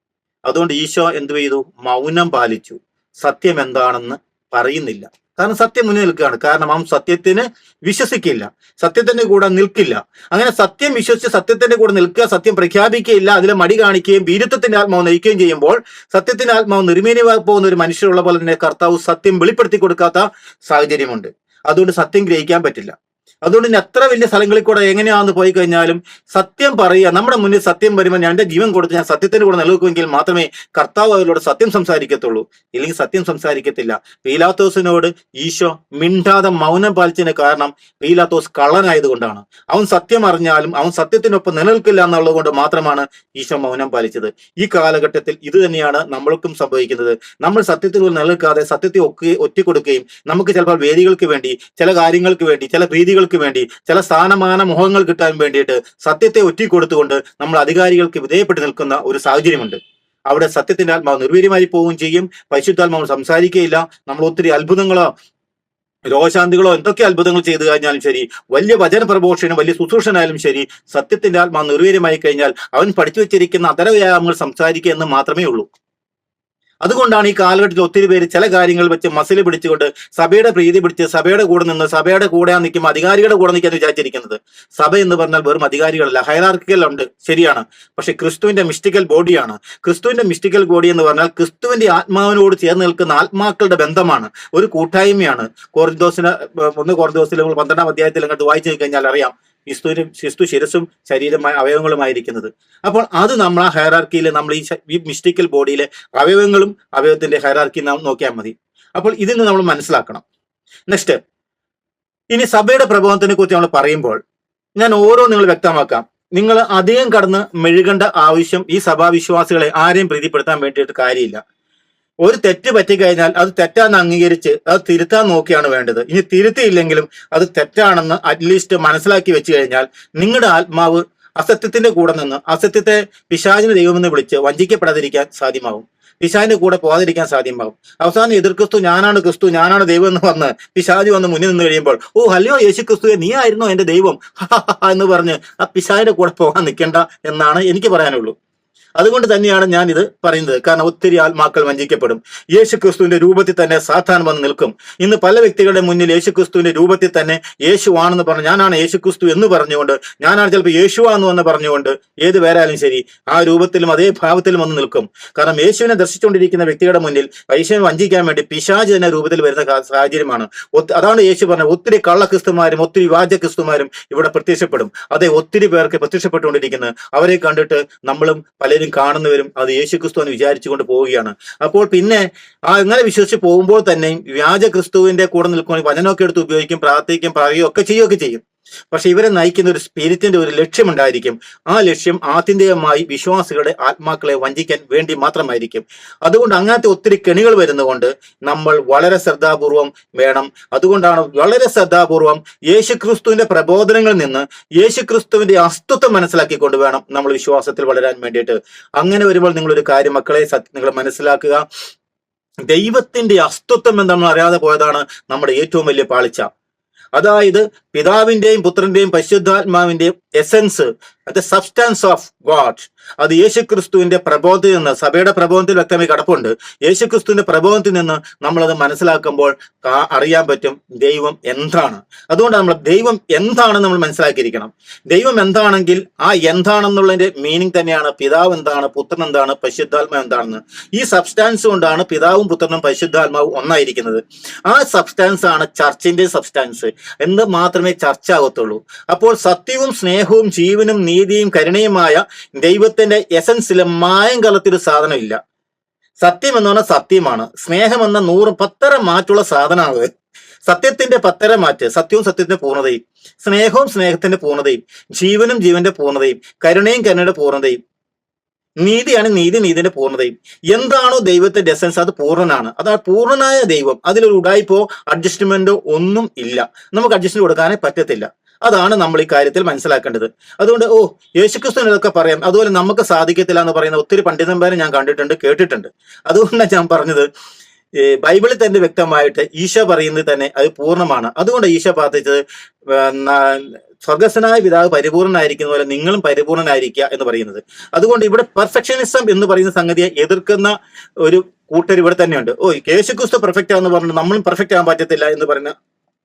അതുകൊണ്ട് ഈശോ എന്ത് ചെയ്തു? മൗനം പാലിച്ചു. സത്യം എന്താണെന്ന് പറയുന്നില്ല. കാരണം സത്യം മുന്നിൽ നിൽക്കുകയാണ്. കാരണം അവൻ സത്യത്തിന് വിശ്വസിക്കില്ല, സത്യത്തിന്റെ കൂടെ നിൽക്കില്ല. അങ്ങനെ സത്യം വിശ്വസിച്ച് സത്യത്തിന്റെ കൂടെ നിൽക്കുക, സത്യം പ്രഖ്യാപിക്കുകയില്ല, അതിലെ മടി കാണിക്കുകയും വീരത്വത്തിന്റെ ആത്മാവ് നയിക്കുകയും ചെയ്യുമ്പോൾ സത്യത്തിന്റെ ആത്മാവ് നിർമീനമായി പോകുന്ന ഒരു മനുഷ്യരുള്ള പോലെ തന്നെ കർത്താവ് സത്യം വെളിപ്പെടുത്തി കൊടുക്കാത്ത സാഹചര്യമുണ്ട്. അതുകൊണ്ട് സത്യം ഗ്രഹിക്കാൻ പറ്റില്ല. അതുകൊണ്ട് ഇനി എത്ര വലിയ സ്ഥലങ്ങളിൽ കൂടെ എങ്ങനെയാണെന്ന് പോയി കഴിഞ്ഞാലും സത്യം പറയുക. നമ്മുടെ മുന്നിൽ സത്യം വരുമ്പോൾ ഞാൻ എൻ്റെ ജീവൻ കൊടുത്ത് ഞാൻ സത്യത്തിന് കൂടെ നിലനിൽക്കുമെങ്കിൽ മാത്രമേ കർത്താവ് അവരോട് സത്യം സംസാരിക്കത്തുള്ളൂ, ഇല്ലെങ്കിൽ സത്യം സംസാരിക്കത്തില്ല. പീലാത്തോസിനോട് ഈശോ മിണ്ടാതെ മൗനം പാലിച്ചതിന് കാരണം പീലാത്തോസ് കള്ളനായതുകൊണ്ടാണ്. അവൻ സത്യം അറിഞ്ഞാലും അവൻ സത്യത്തിനൊപ്പം നിലനിൽക്കില്ല എന്നുള്ളത് കൊണ്ട് മാത്രമാണ് ഈശോ മൗനം പാലിച്ചത്. ഈ കാലഘട്ടത്തിൽ ഇത് തന്നെയാണ് നമ്മൾക്കും സംഭവിക്കുന്നത്. നമ്മൾ സത്യത്തിൽ നിലനിൽക്കാതെ സത്യത്തെ ഒറ്റിക്കൊടുക്കുകയും നമുക്ക് ചിലപ്പോൾ വേദികൾക്ക് വേണ്ടി, ചില കാര്യങ്ങൾക്ക് വേണ്ടി, ചില പ്രീതികൾക്ക് വേണ്ടി, ചില സ്ഥാനമാന മുഖങ്ങൾ കിട്ടാൻ വേണ്ടിയിട്ട് സത്യത്തെ ഒറ്റിക്കൊടുത്തുകൊണ്ട് നമ്മൾ അധികാരികൾക്ക് വിധേയപ്പെട്ട് നിൽക്കുന്ന ഒരു സാഹചര്യമുണ്ട്. അവിടെ സത്യത്തിന്റെ ആത്മാവ് നിർവീര്യമായി പോവുകയും ചെയ്യും. പരിശുദ്ധാത്മാവ് സംസാരിക്കുകയില്ല. നമ്മൾ ഒത്തിരി അത്ഭുതങ്ങളോ രോഗശാന്തികളോ എന്തൊക്കെ അത്ഭുതങ്ങൾ ചെയ്തു കഴിഞ്ഞാലും ശരി, വലിയ വചന പ്രഘോഷനും വലിയ ശുശ്രൂഷനായാലും ശരി, സത്യത്തിന്റെ ആത്മാവ് നിർവീര്യമായി കഴിഞ്ഞാൽ അവൻ പഠിച്ചു വെച്ചിരിക്കുന്ന അതരവ്യായാമങ്ങൾ സംസാരിക്കുക എന്ന് മാത്രമേ ഉള്ളൂ. അതുകൊണ്ടാണ് ഈ കാലഘട്ടത്തിൽ ഒത്തിരി പേര് ചില കാര്യങ്ങൾ വെച്ച് മസിൽ പിടിച്ചുകൊണ്ട് സഭയുടെ പ്രീതി പിടിച്ച് സഭയുടെ കൂടെ നിന്ന് സഭയുടെ കൂടെ നിൽക്കുമ്പോൾ അധികാരികളുടെ കൂടെ നിൽക്കാൻ വിചാരിച്ചിരിക്കുന്നത്. സഭ എന്ന് പറഞ്ഞാൽ വെറും അധികാരികളല്ല, ഹൈറാർക്കിക്കൽ ഉണ്ട്, ശരിയാണ്. പക്ഷെ ക്രിസ്തുവിന്റെ മിസ്റ്റിക്കൽ ബോഡിയാണ്. ക്രിസ്തുവിന്റെ മിസ്റ്റിക്കൽ ബോഡി എന്ന് പറഞ്ഞാൽ ക്രിസ്തുവിന്റെ ആത്മാവിനോട് ചേർന്ന് നിൽക്കുന്ന ആത്മാക്കളുടെ ബന്ധമാണ്, ഒരു കൂട്ടായ്മയാണ്. കോറിന്തോസിന് 1 കോറിന്തോസിൽ 12-ാം അധ്യായത്തിൽ അങ്ങോട്ട് വായിച്ചു കഴിഞ്ഞാൽ അറിയാം ക്രിസ്തു ശിരസും ശരീരമായ അവയവങ്ങളുമായിരിക്കുന്നത്. അപ്പോൾ അത് നമ്മൾ ആ ഹൈറാർക്കിയിൽ നമ്മൾ ഈ മിസ്റ്റിക്കൽ ബോഡിയിലെ അവയവങ്ങളും അവയവത്തിന്റെ ഹൈറാർക്കി നാം നോക്കിയാൽ മതി. അപ്പോൾ ഇതിൽ നിന്ന് നമ്മൾ മനസ്സിലാക്കണം. നെക്സ്റ്റ്, ഇനി സഭയുടെ പ്രബോധനത്തിനെ കുറിച്ച് നമ്മൾ പറയുമ്പോൾ ഞാൻ ഓരോ നിങ്ങൾ വ്യക്തമാക്കാം. നിങ്ങൾ അധികം കടന്ന് മെഴുകേണ്ട ആവശ്യം ഈ സഭാവിശ്വാസികളെ ആരെയും പ്രീതിപ്പെടുത്താൻ വേണ്ടിയിട്ട് കാര്യമില്ല. ഒരു തെറ്റ് പറ്റിക്കഴിഞ്ഞാൽ അത് തെറ്റാന്ന് അംഗീകരിച്ച് അത് തിരുത്താൻ നോക്കിയാണ് വേണ്ടത്. ഇനി തിരുത്തിയില്ലെങ്കിലും അത് തെറ്റാണെന്ന് അറ്റ്ലീസ്റ്റ് മനസ്സിലാക്കി വെച്ച് കഴിഞ്ഞാൽ നിങ്ങളുടെ ആത്മാവ് അസത്യത്തിന്റെ കൂടെ നിന്ന് അസത്യത്തെ പിശാചിന് ദൈവമെന്ന് വിളിച്ച് വഞ്ചിക്കപ്പെടാതിരിക്കാൻ സാധ്യമാവും, പിശാചിന്റെ കൂടെ പോകാതിരിക്കാൻ സാധ്യമാവും. അവസാനം എതിർ ക്രിസ്തു ഞാനാണ് ക്രിസ്തു ഞാനാണ് ദൈവം എന്ന് വന്ന് പിശാചി വന്ന് മുന്നിൽ നിന്ന് കഴിയുമ്പോൾ, ഓ ഹല്ലയോ യേശു ക്രിസ്തുവെ നീ ആയിരുന്നോ എന്റെ ദൈവം എന്ന് പറഞ്ഞ് ആ പിശാചിന്റെ കൂടെ പോകാൻ നിൽക്കേണ്ട എന്നാണ് എനിക്ക് പറയാനുള്ളൂ. അതുകൊണ്ട് തന്നെയാണ് ഞാൻ ഇത് പറയുന്നത്. കാരണം ഒത്തിരി ആത്മാക്കൾ വഞ്ചിക്കപ്പെടും. യേശു ക്രിസ്തുവിന്റെ രൂപത്തിൽ തന്നെ സാത്താൻ വന്ന് നിൽക്കും. ഇന്ന് പല വ്യക്തികളുടെ മുന്നിൽ യേശു ക്രിസ്തുവിന്റെ രൂപത്തിൽ തന്നെ യേശു ആണെന്ന് പറഞ്ഞു, ഞാനാണ് യേശു ക്രിസ്തു എന്ന് പറഞ്ഞുകൊണ്ട്, ഞാനാണ് ചിലപ്പോൾ യേശുവാന്ന് വന്ന് പറഞ്ഞുകൊണ്ട്, ഏത് പേരായാലും ശരി ആ രൂപത്തിലും അതേ ഭാവത്തിലും വന്ന് നിൽക്കും. കാരണം യേശുവിനെ ദർശിച്ചുകൊണ്ടിരിക്കുന്ന വ്യക്തിയുടെ മുന്നിൽ യേശുവിനെ വഞ്ചിക്കാൻ വേണ്ടി പിശാച് തന്നെ രൂപത്തിൽ വരുന്ന സാഹചര്യമാണ്. അതാണ് യേശു പറഞ്ഞത്, ഒത്തിരി കള്ളക്രിസ്തുമാരും ഒത്തിരി വ്യാജ ക്രിസ്തുമാരും ഇവിടെ പ്രത്യക്ഷപ്പെടും. അതെ, ഒത്തിരി പേർക്ക് പ്രത്യക്ഷപ്പെട്ടുകൊണ്ടിരിക്കുന്നത്. അവരെ കണ്ടിട്ട് നമ്മളും പലരും കാണുന്നവരും അത് യേശുക്രിസ്തു എന്ന് വിചാരിച്ചുകൊണ്ട് പോവുകയാണ്. അപ്പോൾ പിന്നെ അങ്ങനെ വിശ്വസിച്ച് പോകുമ്പോൾ തന്നെ വ്യാജ ക്രിസ്തുവിന്റെ കൂടെ നിൽക്കുകയാണെങ്കിൽ വചനമൊക്കെ എടുത്ത് ഉപയോഗിക്കും, പ്രാർത്ഥിക്കും, പറയുകയും ഒക്കെ ചെയ്യുകയൊക്കെ ചെയ്യും. പക്ഷെ ഇവരെ നയിക്കുന്ന ഒരു സ്പിരിറ്റിന്റെ ഒരു ലക്ഷ്യമുണ്ടായിരിക്കും. ആ ലക്ഷ്യം ആത്യന്തികമായി വിശ്വാസികളുടെ ആത്മാക്കളെ വഞ്ചിക്കാൻ വേണ്ടി മാത്രമായിരിക്കും. അതുകൊണ്ട് അങ്ങനത്തെ ഒത്തിരി കെണികൾ വരുന്നതുകൊണ്ട് നമ്മൾ വളരെ ശ്രദ്ധാപൂർവം വേണം. അതുകൊണ്ടാണ് വളരെ ശ്രദ്ധാപൂർവം യേശുക്രിസ്തുവിന്റെ പ്രബോധനങ്ങളിൽ നിന്ന് യേശുക്രിസ്തുവിന്റെ അസ്തിത്വം മനസ്സിലാക്കിക്കൊണ്ട് വേണം നമ്മൾ വിശ്വാസത്തിൽ വളരാൻ വേണ്ടിയിട്ട്. അങ്ങനെ വരുമ്പോൾ നിങ്ങളൊരു കാര്യം മക്കളെ നിങ്ങൾ മനസ്സിലാക്കുക, ദൈവത്തിന്റെ അസ്തിത്വം എന്താണെന്ന് അറിയാതെ പോയതാണ് നമ്മുടെ ഏറ്റവും വലിയ പാളിച്ച. അതായത് പിതാവിന്റെയും പുത്രന്റെയും പരിശുദ്ധാത്മാവിന്റെയും എസൻസ്, സബ്സ്റ്റൻസ് ഓഫ് ഗോഡ്, അത് യേശുക്രിസ്തുവിന്റെ പ്രബോധത്തിൽ നിന്ന്, സഭയുടെ പ്രബോധത്തിൽ വ്യക്തമായി കിടപ്പുണ്ട്. യേശുക്രിസ്തുവിന്റെ പ്രബോധത്തിൽ നിന്ന് നമ്മളത് മനസ്സിലാക്കുമ്പോൾ അറിയാൻ പറ്റും ദൈവം എന്താണ്. അതുകൊണ്ട് നമ്മൾ ദൈവം എന്താണെന്ന് നമ്മൾ മനസ്സിലാക്കിയിരിക്കണം. ദൈവം എന്താണെങ്കിൽ ആ എന്താണെന്നുള്ളതിന്റെ മീനിങ് തന്നെയാണ് പിതാവ് എന്താണ്, പുത്രൻ എന്താണ്, പരിശുദ്ധാത്മാവ് എന്താണെന്ന്. ഈ സബ്സ്റ്റാൻസ് കൊണ്ടാണ് പിതാവും പുത്രനും പരിശുദ്ധാത്മാവും ഒന്നായിരിക്കുന്നത്. ആ സബ്സ്റ്റാൻസ് ആണ് ചർച്ചിന്റെ സബ്സ്റ്റാൻസ് എന്ന് മാത്രമേ ചർച്ച ആകത്തുള്ളൂ. അപ്പോൾ സത്യവും സ്നേഹവും ജീവനും നീതിയും കരുണയുമായ ദൈവത്തിന്റെ എസൻസിലെ മായം കലർത്തിയൊരു സാധനമില്ല. സത്യം എന്ന് പറഞ്ഞാൽ സത്യമാണ്. സ്നേഹം എന്ന 110 മാറ്റുള്ള സാധനമാണ്. സത്യത്തിന്റെ 10 മാറ്റ്, സത്യവും സത്യത്തിന്റെ പൂർണ്ണതയും, സ്നേഹവും സ്നേഹത്തിന്റെ പൂർണ്ണതയും, ജീവനും ജീവന്റെ പൂർണ്ണതയും, കരുണയും കരുണയുടെ പൂർണ്ണതയും, നീതിയാണ് നീതിന്റെ പൂർണ്ണതയും. എന്താണോ ദൈവത്തിന്റെ എസൻസ് അത് പൂർണ്ണനാണ്. അതാണ് പൂർണ്ണനായ ദൈവം. അതിലൊരു ഉടായ്പോ അഡ്ജസ്റ്റ്മെന്റോ ഒന്നും ഇല്ല. നമുക്ക് അഡ്ജസ്റ്റ്മെന്റ് കൊടുക്കാനേ പറ്റത്തില്ല. അതാണ് നമ്മൾ ഈ കാര്യത്തിൽ മനസ്സിലാക്കേണ്ടത്. അതുകൊണ്ട് യേശുക്രിസ്തുവിന് ഇതൊക്കെ പറയാം, അതുപോലെ നമുക്ക് സാധിക്കത്തില്ല എന്ന് പറയുന്ന ഒത്തിരി പണ്ഡിതന്മാരെ ഞാൻ കണ്ടിട്ടുണ്ട്, കേട്ടിട്ടുണ്ട്. അതുകൊണ്ടാണ് ഞാൻ പറഞ്ഞത്, ബൈബിളിൽ തന്നെ വ്യക്തമായിട്ട് ഈശോ പറയുന്നത് തന്നെ അത് പൂർണ്ണമാണ്. അതുകൊണ്ട് ഈശോ പ്രാർത്ഥിച്ചത് സ്വർഗസ്വനായ പിതാവ് പരിപൂർണനായിരിക്കുന്ന പോലെ നിങ്ങളും പരിപൂർണനായിരിക്കുക എന്ന് പറയുന്നത്. അതുകൊണ്ട് ഇവിടെ പെർഫെക്ഷനിസം എന്ന് പറയുന്ന സംഗതിയെ എതിർക്കുന്ന ഒരു കൂട്ടർ ഇവിടെ തന്നെയുണ്ട്. യേശുക്രിസ്തു പെർഫെക്റ്റ് ആണെന്ന് പറഞ്ഞു നമ്മളും പെർഫെക്റ്റ് ആകാൻ പറ്റത്തില്ല എന്ന് പറയുന്ന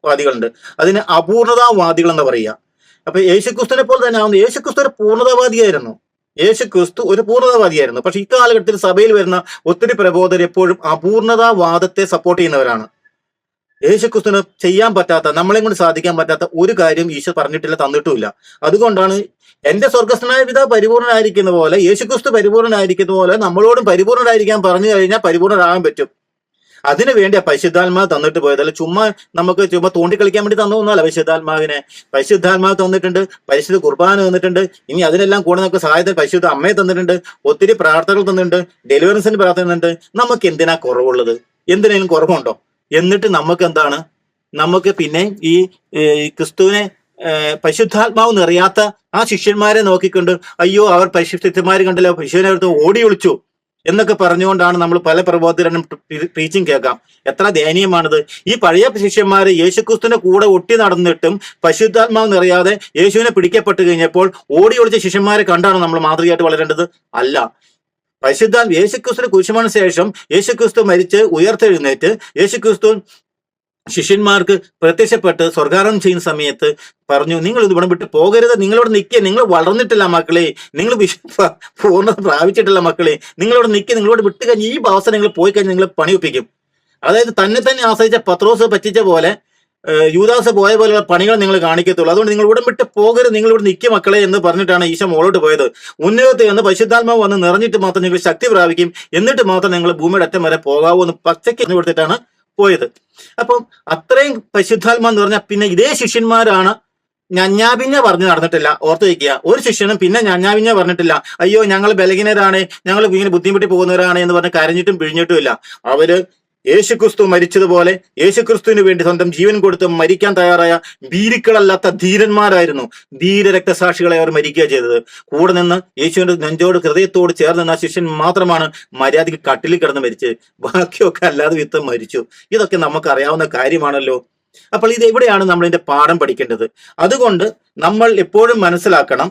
വാദികളുണ്ട്. അതിന് അപൂർണതാവാദികൾ എന്ന് പറയുക. അപ്പൊ യേശുക്രിസ്തുവിനെ പോലെ തന്നെ ആവുന്നു. യേശുക്രിസ്തു ഒരു പൂർണ്ണതാവാദിയായിരുന്നു. യേശുക്രിസ്തു ഒരു പൂർണ്ണതാവാദിയായിരുന്നു. പക്ഷെ ഇക്കാലഘട്ടത്തിൽ സഭയിൽ വരുന്ന ഒത്തിരി പ്രബോധകർ എപ്പോഴും അപൂർണതാവാദത്തെ സപ്പോർട്ട് ചെയ്യുന്നവരാണ്. യേശുക്രിസ്തുവിന് ചെയ്യാൻ പറ്റാത്ത, നമ്മളെ കൊണ്ട് സാധിക്കാൻ പറ്റാത്ത ഒരു കാര്യം ഈശോ പറഞ്ഞിട്ടില്ല, തന്നിട്ടുമില്ല. അതുകൊണ്ടാണ് എന്റെ സ്വർഗസ്ഥനായ പിതാവ് പരിപൂർണനായിരിക്കുന്ന പോലെ, യേശുക്രിസ്തു പരിപൂർണനായിരിക്കുന്ന പോലെ നമ്മളോടും പരിപൂർണനായിരിക്കാൻ പറഞ്ഞു കഴിഞ്ഞാൽ പരിപൂർണരാകാൻ പറ്റും. അതിനു വേണ്ടി ആ പരിശുദ്ധാത്മാവ് തന്നിട്ട് പോയതല്ല. ചുമ്മാ തോണ്ടിക്കളിക്കാൻ വേണ്ടി തന്നൊന്നുമല്ല പരിശുദ്ധാത്മാവിനെ. പരിശുദ്ധാത്മാവ് തന്നിട്ടുണ്ട്, പരിശുദ്ധ കുർബാന തന്നിട്ടുണ്ട്, ഇനി അതിനെല്ലാം കൂടെ നമുക്ക് സഹായത്തിന് പരിശുദ്ധ അമ്മയെ തന്നിട്ടുണ്ട്, ഒത്തിരി പ്രാർത്ഥനകൾ തന്നിട്ടുണ്ട്, ഡെലിവറൻസിന് പ്രാർത്ഥനയുണ്ട്. നമുക്ക് എന്തിനാ കുറവുള്ളത്? എന്തിനേലും കുറവുണ്ടോ? എന്നിട്ട് നമുക്ക് എന്താണ്, നമുക്ക് പിന്നെ ഈ ക്രിസ്തുവിനെ പരിശുദ്ധാത്മാവ് നിറയാത്ത ആ ശിഷ്യന്മാരെ നോക്കിക്കൊണ്ട് അയ്യോ അവർ പരിശുദ്ധന്മാര് കണ്ടല്ലോ, പരിശുദ്ധനെ അടുത്ത് ഓടി ഒളിച്ചു എന്നൊക്കെ പറഞ്ഞുകൊണ്ടാണ് നമ്മൾ പല പ്രബോധനം ടീച്ചിങ് കേൾക്കാം. എത്ര ദയനീയമാണിത്. ഈ പഴയ ശിഷ്യന്മാര് യേശുക്രിസ്തുവിന്റെ കൂടെ ഒട്ടി നടന്നിട്ടും പരിശുദ്ധാത്മാവ് നിറയാതെ യേശുവിനെ പിടിക്കപ്പെട്ട് കഴിഞ്ഞപ്പോൾ ഓടി ഒളിച്ച ശിഷ്യന്മാരെ കണ്ടാണ് നമ്മൾ മാതൃകയായിട്ട് വളരേണ്ടത്? അല്ല. യേശുക്രിസ്തുവിന്റെ കുരിശുമരണ ശേഷം യേശുക്രിസ്തു മരിച്ച് ഉയർത്തെഴുന്നേറ്റ് യേശുക്രിസ്തു ശിഷ്യന്മാർക്ക് പ്രത്യക്ഷപ്പെട്ട് സ്വർഗാരോഹണം ചെയ്യുന്ന സമയത്ത് പറഞ്ഞു, നിങ്ങൾ ഇത് ഇവിടെ വിട്ട് പോകരുത്, നിങ്ങളിവിടെ നിൽക്കുക, നിങ്ങൾ വളർന്നിട്ടില്ല മക്കളെ, നിങ്ങൾ പൂർണ്ണത പ്രാപിച്ചിട്ടില്ല മക്കളെ, നിങ്ങളിവിടെ നിൽക്കുക, നിങ്ങളോട് വിട്ട് കഴിഞ്ഞ് ഈ അവസരം നിങ്ങൾ പോയി കഴിഞ്ഞാൽ നിങ്ങൾ പണിയൊപ്പിക്കും. അതായത് തന്നെ ആശ്രയിച്ച പത്രോസ് പറ്റിച്ച പോലെ, യൂദാസ് പോയ പോലെയുള്ള പണികൾ നിങ്ങൾ കാണിക്കത്തുള്ളൂ. അതുകൊണ്ട് നിങ്ങൾ ഇവിടെ വിട്ട് പോകരുത്, നിങ്ങൾ ഇവിടെ നിൽക്കുക മക്കളെ എന്ന് പറഞ്ഞിട്ടാണ് ഈശോ മോളോട്ട് പോയത്. ഉന്നതത്തിൽ നിന്ന് പരിശുദ്ധാത്മാവ് വന്ന് നിറഞ്ഞിട്ട് മാത്രം നിങ്ങൾ ശക്തി പ്രാപിക്കും, എന്നിട്ട് മാത്രം നിങ്ങൾ ഭൂമിയുടെ അറ്റം വരെ പോകാവൂ എന്ന് പച്ചയ്ക്ക് കൊടുത്തിട്ടാണ് പോയത്. അപ്പം അത്രയും പരിശുദ്ധാത്മാന്ന് പറഞ്ഞാൽ പിന്നെ ഇതേ ശിഷ്യന്മാരാണ് ഞഞ്ഞാപിഞ്ഞ പറഞ്ഞു നടന്നിട്ടില്ല. ഓർത്തു വയ്ക്കുക, ഒരു ശിഷ്യനും പിന്നെ ഞഞ്ഞാപിഞ്ഞ പറഞ്ഞിട്ടില്ല, അയ്യോ ഞങ്ങൾ ബലഹീനരാണ്, ഞങ്ങൾ ഇങ്ങനെ ബുദ്ധിമുട്ടി പോകുന്നവരാണ് എന്ന് പറഞ്ഞ് കരഞ്ഞിട്ടും പിഴിഞ്ഞിട്ടും ഇല്ല. അവര് യേശുക്രിസ്തു മരിച്ചതുപോലെ യേശുക്രിസ്തുവിന് വേണ്ടി സ്വന്തം ജീവൻ കൊടുത്ത് മരിക്കാൻ തയ്യാറായ ഭീരുക്കളല്ലാത്ത ധീരന്മാരായിരുന്നു. ധീര രക്തസാക്ഷികളെ അവർ മരിക്കുക ചെയ്തത്. കൂടെ നിന്ന് യേശുവിന്റെ നെഞ്ചോട് ഹൃദയത്തോട് ചേർന്ന് നിന്ന ശിഷ്യൻ മാത്രമാണ് മര്യാദയ്ക്ക് കട്ടിലിൽ കിടന്ന് മരിച്ചത്. ബാക്കിയൊക്കെ അല്ലാതെ വിത്തം മരിച്ചു. ഇതൊക്കെ നമുക്ക് അറിയാവുന്ന കാര്യമാണല്ലോ. അപ്പോൾ ഇത് എവിടെയാണ് നമ്മൾ ഇതിന്റെ പാഠം പഠിക്കേണ്ടത്? അതുകൊണ്ട് നമ്മൾ എപ്പോഴും മനസ്സിലാക്കണം,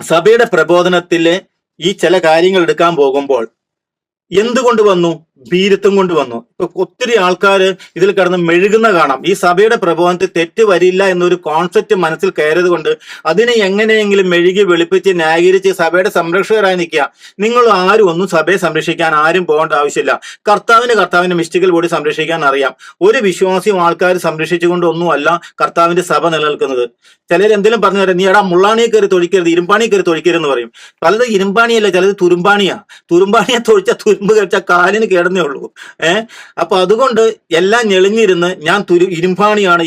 സഭയുടെ പ്രബോധനത്തിലെ ഈ ചില കാര്യങ്ങൾ എടുക്കാൻ പോകുമ്പോൾ എന്തുകൊണ്ട് വന്നു? ഭീരുത്വം കൊണ്ട് വന്നു. ഇപ്പൊ ഒത്തിരി ആൾക്കാർ ഇതിൽ കിടന്ന് മെഴുകുന്ന കാണാം. ഈ സഭയുടെ പ്രബോധനത്തിൽ തെറ്റ് വരില്ല എന്നൊരു കോൺസെപ്റ്റ് മനസ്സിൽ കയറിയത് കൊണ്ട് അതിനെ എങ്ങനെയെങ്കിലും മെഴുകി വെളുപ്പിച്ച് ന്യായീകരിച്ച് സഭയുടെ സംരക്ഷകരായി നിൽക്കുക. നിങ്ങൾ ആരും ഒന്നും സഭയെ സംരക്ഷിക്കാൻ ആരും പോകേണ്ട ആവശ്യമില്ല. കർത്താവിന്റെ മിസ്റ്റിക്കൽ ബോഡി സംരക്ഷിക്കാൻ അറിയാം. ഒരു വിശ്വാസിയും ആൾക്കാർ സംരക്ഷിച്ചുകൊണ്ടൊന്നും അല്ല കർത്താവിന്റെ സഭ നിലനിൽക്കുന്നത്. ചിലർ എന്തെങ്കിലും പറഞ്ഞു തരാം, നീ എടാ മുള്ളാണിയെ കയറി തൊഴിക്കരുത്, ഇരുമ്പാണി കയറി തൊഴിക്കരുതെന്ന് പറയും. പലത് ഇരുമ്പാണിയല്ല, ചിലത് തുരുമ്പാണിയാ. തുരുമ്പാണിയെ തൊഴിച്ച തുരുമ്പ് കഴിച്ച കാലിന് കേടുന്നേ ഉള്ളൂ. അപ്പൊ അതുകൊണ്ട് എല്ലാം ഞെളിഞ്ഞിരുന്ന് ഞാൻ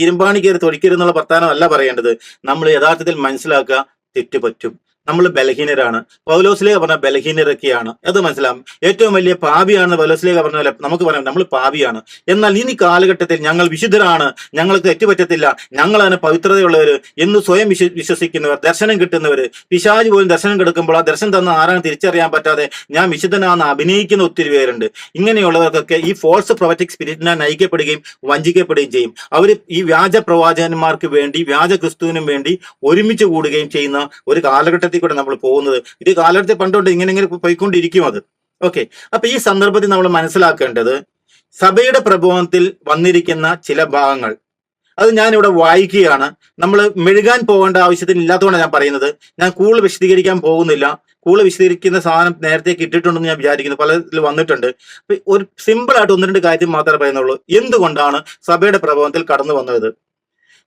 ഇരുമ്പാണി കയറി തൊഴിക്കരുതെന്നുള്ള വർത്താനം അല്ല പറയേണ്ടത്. നമ്മൾ യഥാർത്ഥത്തിൽ മനസ്സിലാക്കുക, തെറ്റുപറ്റും. നമ്മൾ ബലഹീനരാണ്. പൗലോസ്ലേഖ പറഞ്ഞ ബലഹീനരൊക്കെയാണ്, അത് മനസ്സിലാവും. ഏറ്റവും വലിയ പാപിയാണെന്ന് പൗലോസ്ലേഖ പറഞ്ഞ പോലെ നമുക്ക് പറയാം നമ്മൾ പാപിയാണ്. എന്നാൽ ഇനി കാലഘട്ടത്തിൽ ഞങ്ങൾ വിശുദ്ധരാണ്, ഞങ്ങൾക്ക് തെറ്റുപറ്റത്തില്ല, ഞങ്ങളാണ് പവിത്രതയുള്ളവർ എന്ന് സ്വയം വിശ്വസിക്കുന്നവർ, ദർശനം കിട്ടുന്നവർ, പിശാച് പോലും ദർശനം കിടക്കുമ്പോൾ ആ ദർശനം തന്ന ആരാണ് തിരിച്ചറിയാൻ പറ്റാതെ ഞാൻ വിശുദ്ധനാണെന്ന് അഭിനയിക്കുന്ന ഒത്തിരി പേരുണ്ട്. ഇങ്ങനെയുള്ളവർക്കൊക്കെ ഈ ഫോൾസ് പ്രൊഫറ്റിക് സ്പിരിറ്റിനാൽ നയിക്കപ്പെടുകയും വഞ്ചിക്കപ്പെടുകയും ചെയ്യും. അവർ ഈ വ്യാജ പ്രവാചകന്മാർക്ക് വേണ്ടി, വ്യാജ ക്രിസ്തുവിനും വേണ്ടി ഒരുമിച്ച് കൂടുകയും ചെയ്യുന്ന ഒരു കാലഘട്ടത്തിൽ കൂടെ നമ്മൾ പോകുന്നത്. ഇത് കാലഘട്ടത്തിൽ പണ്ടുകൊണ്ട് ഇങ്ങനെ പോയിക്കൊണ്ടിരിക്കും അത്. ഓക്കെ. അപ്പൊ ഈ സന്ദർഭത്തിൽ നമ്മൾ മനസ്സിലാക്കേണ്ടത് സഭയുടെ പ്രബോധനത്തിൽ വന്നിരിക്കുന്ന ചില ഭാഗങ്ങൾ, അത് ഞാനിവിടെ വായിക്കുകയാണ്. നമ്മൾ മെഴുകാൻ പോകേണ്ട ആവശ്യത്തിന് ഇല്ലാത്തതുകൊണ്ടാണ് ഞാൻ പറയുന്നത്. ഞാൻ കൂടുതൽ വിശദീകരിക്കാൻ പോകുന്നില്ല. കൂടുതൽ വിശദീകരിക്കുന്ന സാധനം നേരത്തെ കിട്ടിയിട്ടുണ്ടെന്ന് ഞാൻ വിചാരിക്കുന്നു, പലതിൽ വന്നിട്ടുണ്ട്. ഒരു സിമ്പിൾ ആയിട്ട് ഒന്ന് രണ്ട് കാര്യം മാത്രമേ പറയുന്നുള്ളൂ. എന്തുകൊണ്ടാണ് സഭയുടെ പ്രബോധനത്തിൽ കടന്നു വന്നത്?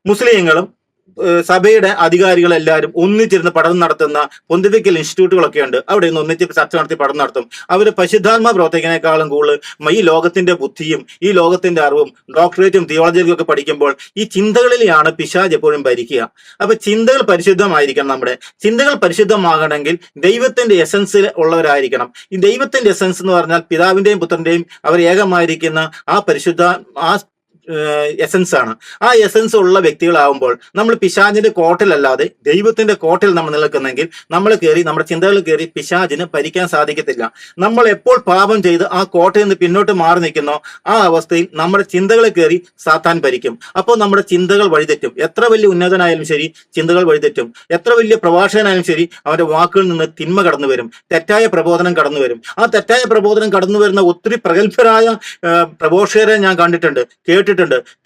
മുസ്ലിങ്ങളും സഭയുടെ അധികാരികളെല്ലാവരും ഒന്നിച്ചിരുന്ന് പഠനം നടത്തുന്ന പൊന്തിഫിക്കൽ ഇൻസ്റ്റിറ്റ്യൂട്ടുകളൊക്കെ ഉണ്ട്. അവിടെ നിന്ന് ഒന്നിച്ച് ചർച്ച നടത്തി പഠനം നടത്തും. അവർ പരിശുദ്ധാത്മാ പ്രവർത്തിക്കുന്നതിനേക്കാളും കൂടുതൽ ഈ ലോകത്തിന്റെ ബുദ്ധിയും ഈ ലോകത്തിന്റെ അറിവും ഡോക്ടറേറ്റും തിയോളജിയും ഒക്കെ പഠിക്കുമ്പോൾ ഈ ചിന്തകളിലാണ് പിശാച് എപ്പോഴും ഭരിക്കുക. അപ്പൊ ചിന്തകൾ പരിശുദ്ധമായിരിക്കണം. നമ്മുടെ ചിന്തകൾ പരിശുദ്ധമാകണമെങ്കിൽ ദൈവത്തിന്റെ എസൻസിൽ ഉള്ളവരായിരിക്കണം. ഈ ദൈവത്തിന്റെ എസൻസ് എന്ന് പറഞ്ഞാൽ പിതാവിന്റെയും പുത്രന്റെയും അവർ ഏകമായിരിക്കുന്ന ആ എസൻസ് ആണ്. ആ എസൻസ് ഉള്ള വ്യക്തികളാവുമ്പോൾ നമ്മൾ പിശാചിന്റെ കോട്ടിലല്ലാതെ ദൈവത്തിന്റെ കോട്ടിൽ നമ്മൾ നിൽക്കുന്നെങ്കിൽ നമ്മുടെ ചിന്തകൾ കയറി പിശാചിന് ഭരിക്കാൻ സാധിക്കത്തില്ല. നമ്മൾ എപ്പോൾ പാപം ചെയ്ത് ആ കോട്ടയിൽ നിന്ന് പിന്നോട്ട് മാറി നിൽക്കുന്നോ ആ അവസ്ഥയിൽ നമ്മുടെ ചിന്തകളെ കയറി സാത്താൻ ഭരിക്കും. അപ്പോൾ നമ്മുടെ ചിന്തകൾ വഴിതെറ്റും. എത്ര വലിയ ഉന്നതനായാലും ശരി ചിന്തകൾ വഴിതെറ്റും. എത്ര വലിയ പ്രഭാഷകനായാലും ശരി അവന്റെ വാക്കുകളിൽ നിന്ന് തിന്മ കടന്നു വരും, തെറ്റായ പ്രബോധനം കടന്നു വരും. ആ തെറ്റായ പ്രബോധനം കടന്നു വരുന്ന ഒത്തിരി പ്രഗത്ഭരായ പ്രബോധകരെ ഞാൻ കേട്ടിട്ടുണ്ട്.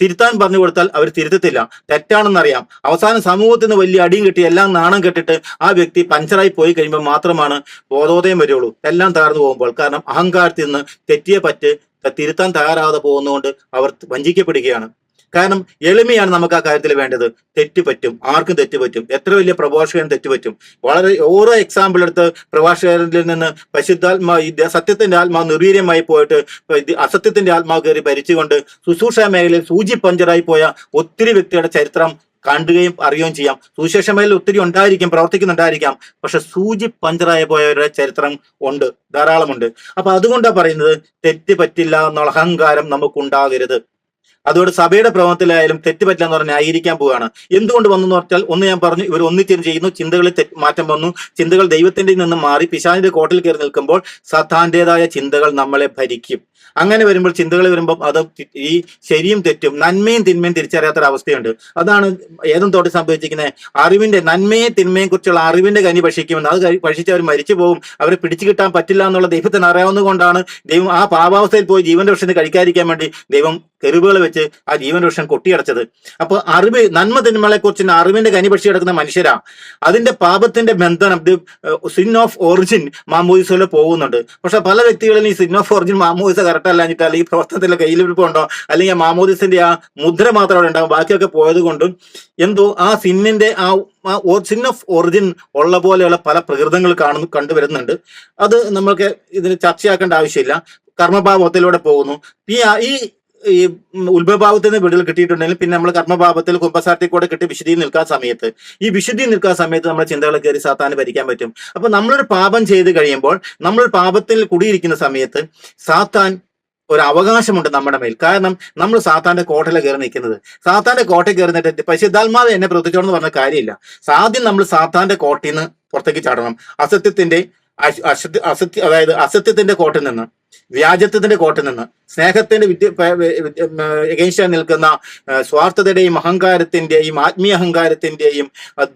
തിരുത്താൻ പറഞ്ഞു കൊടുത്താൽ അവർ തിരുത്തത്തില്ല, തെറ്റാണെന്നറിയാം. അവസാനം സമൂഹത്തിൽ നിന്ന് വലിയ അടിയും കിട്ടി എല്ലാം നാണം കെട്ടിട്ട് ആ വ്യക്തി പഞ്ചറായി പോയി കഴിയുമ്പോൾ മാത്രമാണ് ബോധോദയം വരുള്ളൂ, എല്ലാം തകർന്നു പോകുമ്പോൾ. കാരണം അഹങ്കാരത്തിൽ നിന്ന് തെറ്റിയ പറ്റ് തിരുത്താൻ തയ്യാറാകാതെ പോകുന്നതുകൊണ്ട് അവർ വഞ്ചിക്കപ്പെടുകയാണ്. കാരണം എളിമയാണ് നമുക്ക് ആ കാര്യത്തിൽ വേണ്ടത്. തെറ്റുപറ്റും, ആർക്കും തെറ്റുപറ്റും. എത്ര വലിയ പ്രഭാഷകൻ തെറ്റുപറ്റും. വളരെ ഓരോ എക്സാമ്പിൾ എടുത്ത് പ്രഭാഷകരിൽ നിന്ന് സത്യത്തിന്റെ ആത്മാവ് നിർവീര്യമായി പോയിട്ട് അസത്യത്തിന്റെ ആത്മാവ് കയറി ഭരിച്ചുകൊണ്ട് ശുശ്രൂഷ മേഖലയിൽ സൂചി പഞ്ചറായി പോയ ഒത്തിരി വ്യക്തിയുടെ ചരിത്രം കാണുകയും അറിയുകയും ചെയ്യാം. സുവിശേഷ മേഖലയിൽ ഒത്തിരി ഉണ്ടായിരിക്കും, പ്രവർത്തിക്കുന്നുണ്ടായിരിക്കാം. പക്ഷെ സൂചി പഞ്ചറായി പോയവരുടെ ചരിത്രം ഉണ്ട്, ധാരാളമുണ്ട്. അപ്പൊ അതുകൊണ്ടാണ് പറയുന്നത് തെറ്റ് പറ്റില്ല എന്നുള്ള അഹങ്കാരം നമുക്കുണ്ടാകരുത്. അതുകൊണ്ട് സഭയുടെ പ്രവർത്തനത്തിലായാലും തെറ്റ് പറ്റില്ല എന്ന് പറഞ്ഞാൽ ആയിരിക്കാൻ പോവുകയാണ്. എന്തുകൊണ്ട് വന്നു എന്ന് പറഞ്ഞാൽ, ഒന്ന് ഞാൻ പറഞ്ഞു, ഇവർ ഒന്നിച്ചിരുന്ന് ചെയ്യുന്നു. ചിന്തകളിൽ മാറ്റം വന്നു. ചിന്തകൾ ദൈവത്തിന്റെ നിന്ന് മാറി പിശാചിന്റെ കോട്ടിൽ കയറി നിൽക്കുമ്പോൾ സാത്താന്റേതായ ചിന്തകൾ നമ്മളെ ഭരിക്കും. അങ്ങനെ വരുമ്പോൾ, ചിന്തകൾ വരുമ്പോൾ അത് ഈ ശരിയും തെറ്റും നന്മയും തിന്മയും തിരിച്ചറിയാത്തൊരവസ്ഥയുണ്ട്. അതാണ് ഏതും തോട്ട് സംഭവിച്ചിരിക്കുന്നത്. അറിവിന്റെ നന്മയെ തിന്മയെ കുറിച്ചുള്ള അറിവിന്റെ കനി ഭക്ഷിക്കുമെന്ന്, അത് ഭക്ഷിച്ച് അവർ മരിച്ചു പോകും. അവരെ പിടിച്ചു കിട്ടാൻ പറ്റില്ല എന്നുള്ള ദൈവത്തിന് അറിയാവുന്നത് കൊണ്ടാണ് ദൈവം ആ പാപാവസ്ഥയിൽ പോയി ജീവന്റെ വൃക്ഷത്തിന് കഴിക്കാതിരിക്കാൻ വേണ്ടി ദൈവം കെരുവുകളെ വെച്ച് ആ ജീവന്റെ വൃക്ഷം കൊട്ടിയടച്ചത്. അപ്പൊ അറിവ്, നന്മ തിന്മകളെ കുറിച്ച് അറിവിന്റെ കനി ഭക്ഷിച്ച് കിടക്കുന്ന മനുഷ്യരാ. അതിന്റെ പാപത്തിന്റെ ബന്ധനം, സിൻ ഓഫ് ഒറിജിൻ മാമോദിസയിൽ പോകുന്നുണ്ട്. പക്ഷെ പല വ്യക്തികളിലും ഈ സിൻ ഓഫ് ഒറിജിൻ മാമോദിസ കറക്റ്റ് അല്ലാഞ്ഞിട്ട്, അല്ലെങ്കിൽ പ്രവർത്തനത്തിലെ കയ്യിലിരിപ്പുണ്ടോ, അല്ലെങ്കിൽ മാമോദിസിന്റെ ആ മുദ്ര മാത്രം അവിടെ ഉണ്ടാകും, ബാക്കിയൊക്കെ പോയത് കൊണ്ടും എന്തോ ആ സിന്നിന്റെ സിൻ ഓഫ് ഒറിജിൻ ഉള്ള പോലെയുള്ള പല പ്രകൃതങ്ങൾ കണ്ടുവരുന്നുണ്ട്. അത് നമ്മൾക്ക് ഇതിന് ചർച്ചയാക്കേണ്ട ആവശ്യമില്ല. കർമ്മഭാവത്തിലൂടെ പോകുന്നു. ഈ ഉത്ഭവഭാവത്തിൽ നിന്ന് വിടുതൽ കിട്ടിയിട്ടുണ്ടെങ്കിൽ പിന്നെ നമ്മൾ കർമ്മഭാവത്തിൽ കുംഭസാരത്തിൽ കൂടെ കിട്ടി വിശുദ്ധി നിൽക്കുന്ന സമയത്ത് നമ്മുടെ ചിന്തകളെ കയറി സാത്താന് ഭരിക്കാൻ പറ്റും. അപ്പൊ നമ്മളൊരു പാപം ചെയ്ത് കഴിയുമ്പോൾ, നമ്മളൊരു പാപത്തിൽ കുടിയിരിക്കുന്ന സമയത്ത് സാത്താൻ ഒരു അവകാശമുണ്ട് നമ്മുടെ മേൽ. കാരണം നമ്മൾ സാത്താന്റെ കോട്ടയിൽ കയറി നിൽക്കുന്നത്. സാത്താന്റെ കോട്ടയിൽ കയറി നിന്നിട്ട് പരിശുദ്ധാത്മാവ് എന്നെ പ്രവർത്തിച്ചോണെന്ന് പറഞ്ഞ കാര്യമില്ല. ആദ്യം നമ്മൾ സാത്താന്റെ കോട്ടയിൽ നിന്ന് പുറത്തേക്ക് ചാടണം. അതായത് അസത്യത്തിന്റെ കോട്ടിൽ നിന്ന്, വ്യാജത്വത്തിന്റെ കോട്ടിൽ നിന്ന്, സ്നേഹത്തിന്റെ എഗൈൻസ്റ്റ് നിൽക്കുന്ന സ്വാർത്ഥതയുടെയും അഹങ്കാരത്തിന്റെയും ആത്മീയ അഹങ്കാരത്തിന്റെയും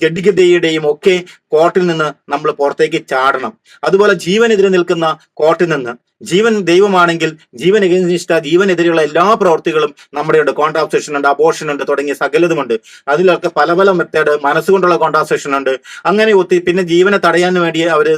ജഡികതയുടെയും ഒക്കെ കോട്ടിൽ നിന്ന് നമ്മൾ പുറത്തേക്ക് ചാടണം. അതുപോലെ ജീവനെതിരെ നിൽക്കുന്ന കോട്ടിൽ നിന്ന്, ജീവൻ ദൈവമാണെങ്കിൽ ജീവൻ എഗൈൻസ്റ്റ് ജീവനെതിരെയുള്ള എല്ലാ പ്രവൃത്തികളും നമ്മുടെ ഉണ്ട്. കോൺട്രാപ്സേഷൻ ഉണ്ട്, അബോർഷൻ ഉണ്ട്, തുടങ്ങിയ സകലതുമുണ്ട്. അതിലൊക്കെ പല പല മെത്തേഡ്, മനസ്സുകൊണ്ടുള്ള കോൺട്രാപ്സേഷൻ ഉണ്ട്. അങ്ങനെ പിന്നെ ജീവനെ തടയാൻ വേണ്ടി അവര്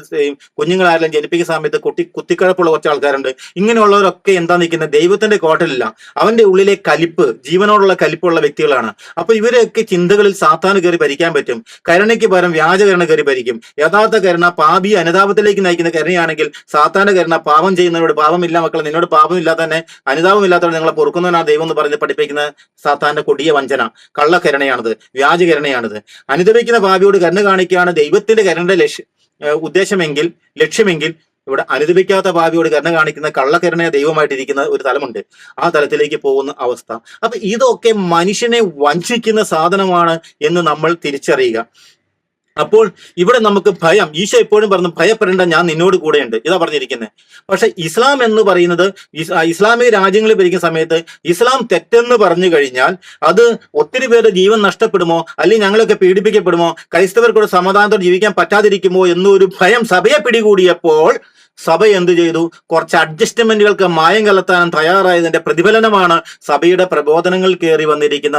കുഞ്ഞുങ്ങളായാലും ജനിപ്പിക്കുന്ന സമയത്ത് കുത്തിക്കഴപ്പുള്ള കുറച്ച് ആൾക്കാരുണ്ട്. ഇങ്ങനെയുള്ളവരൊക്കെ എന്താ നിൽക്കുന്നത്? ദൈവത്തിന്റെ കോട്ടലില്ല. അവന്റെ ഉള്ളിലെ കലിപ്പ്, ജീവനോടുള്ള കലിപ്പുള്ള വ്യക്തികളാണ്. അപ്പൊ ഇവരൊക്കെ ചിന്തകളിൽ സാത്താന് കയറി ഭരിക്കാൻ പറ്റും. കരുണയ്ക്ക് പകരം വ്യാജകരുണ കയറി ഭരിക്കും. യഥാർത്ഥ കരുണ പാപി അനുതാപത്തിലേക്ക് നയിക്കുന്ന കരുണയാണെങ്കിൽ, സാത്താന്റെ കരുണ പാപം ചെയ്യുന്നവരോട് പാപമില്ല മക്കളെ, നിന്നോട് പാപമില്ലാത്ത തന്നെ അനുതാപമില്ലാത്തവരെ നിങ്ങളെ പൊറുക്കുന്നവനാണ് ദൈവം എന്ന് പറഞ്ഞ് പഠിപ്പിക്കുന്ന സാത്താന്റെ കൊടിയ വഞ്ചന, കള്ളക്കരുണയാണത്, വ്യാജകരുണയാണിത്. അനുദപിക്കുന്ന പാപിയോട് കരുണ കാണിക്കുകയാണ് ദൈവത്തിന്റെ കരുണയുടെ ലക്ഷ്യമെങ്കിൽ ഇവിടെ അനുദപിക്കാത്ത പാപിയോട് കരുണ കാണിക്കുന്ന കള്ളക്കരുണയെ ദൈവമായിട്ടിരിക്കുന്ന ഒരു തലമുണ്ട്. ആ തലത്തിലേക്ക് പോകുന്ന അവസ്ഥ. അപ്പൊ ഇതൊക്കെ മനുഷ്യനെ വഞ്ചിക്കുന്ന സാധനമാണ് എന്ന് നമ്മൾ തിരിച്ചറിയുക. അപ്പോൾ ഇവിടെ നമുക്ക് ഭയം, ഈശോ എപ്പോഴും പറഞ്ഞു ഭയപ്പെടേണ്ട, ഞാൻ നിന്നോട് കൂടെയുണ്ട്, ഇതാ പറഞ്ഞിരിക്കുന്നത്. പക്ഷെ ഇസ്ലാം എന്ന് പറയുന്നത്, ഇസ്ലാമിക രാജ്യങ്ങളിൽ ഭരിക്കുന്ന സമയത്ത് ഇസ്ലാം തെറ്റെന്ന് പറഞ്ഞു കഴിഞ്ഞാൽ അത് ഒത്തിരി പേരുടെ ജീവൻ നഷ്ടപ്പെടുമോ, അല്ലെങ്കിൽ ഞങ്ങളൊക്കെ പീഡിപ്പിക്കപ്പെടുമോ, ക്രൈസ്തവർക്കൂടെ സമാധാനത്തോടെ ജീവിക്കാൻ പറ്റാതിരിക്കുമോ എന്നൊരു ഭയം സഭയെ പിടികൂടിയപ്പോൾ സഭ എന്ത് ചെയ്തു? കുറച്ച് അഡ്ജസ്റ്റ്മെന്റുകൾക്ക് മായം കലർത്താനും തയ്യാറായതിന്റെ പ്രതിഫലനമാണ് സഭയുടെ പ്രബോധനങ്ങൾ കയറി വന്നിരിക്കുന്ന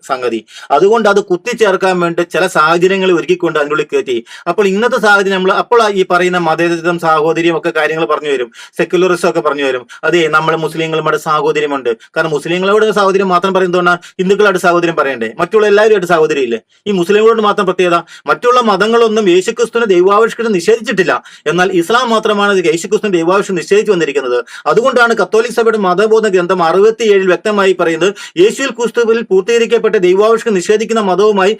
സംഗതി. അതുകൊണ്ട് അത് കുത്തിച്ചേർക്കാൻ വേണ്ടി ചില സാഹചര്യങ്ങൾ ഒരുക്കിക്കൊണ്ട് അതിനുള്ളിൽ കയറ്റി. അപ്പോൾ ഇന്നത്തെ സാഹചര്യം അപ്പോൾ ഈ പറയുന്ന മതേതരത്വം, സാഹോദര്യം ഒക്കെ കാര്യങ്ങൾ പറഞ്ഞു വരും, സെക്യുലറിസം ഒക്കെ പറഞ്ഞു വരും. അതെ, നമ്മൾ മുസ്ലിങ്ങളുമായിട്ട് സാഹോദര്യമുണ്ട്. കാരണം മുസ്ലിങ്ങളോട് സാഹോദര്യം മാത്രം പറയുന്നതുകൊണ്ടാണ് ഹിന്ദുക്കളായിട്ട് സാഹോദര്യം പറയണ്ടേ? മറ്റുള്ള എല്ലാവരുമായിട്ട് സാഹോദര്യം ഇല്ലേ? ഈ മുസ്ലിങ്ങളോട് മാത്രം പ്രത്യേകത. മറ്റുള്ള മതങ്ങളൊന്നും യേശുക്രിസ്തുവിനെ ദൈവാവിഷ്കരണം നിഷേധിച്ചിട്ടില്ല. എന്നാൽ ഇസ്ലാം മാത്രമാണ് യേശുക്രിസ്തു ദൈവാവിഷ്യം നിശ്ചയിച്ചു വന്നിരിക്കുന്നത്. അതുകൊണ്ടാണ് കത്തോലിക് സഭയുടെ മതബോധ ഗ്രന്ഥം 67 വ്യക്തമായി പറയുന്നത്, യേശുവിൽ ക്രിസ്തുവിൽ പൂർത്തീകരിക്കപ്പെട്ട ദൈവാവിഷ്കം നിഷേധിക്കുന്ന മതവുമായി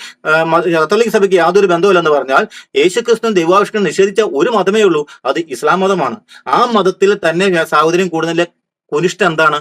കത്തോലിക് സഭയ്ക്ക് യാതൊരു ബന്ധമില്ലെന്ന് പറഞ്ഞാൽ, യേശുക്രിസ്തു ദൈവാവിഷ്കം നിഷേധിച്ച ഒരു മതമേ ഉള്ളൂ, അത് ഇസ്ലാം മതമാണ്. ആ മതത്തിൽ തന്നെ സാഹോദര്യം കൂടുന്നതിലെ കുനിഷ്ഠ എന്താണ്?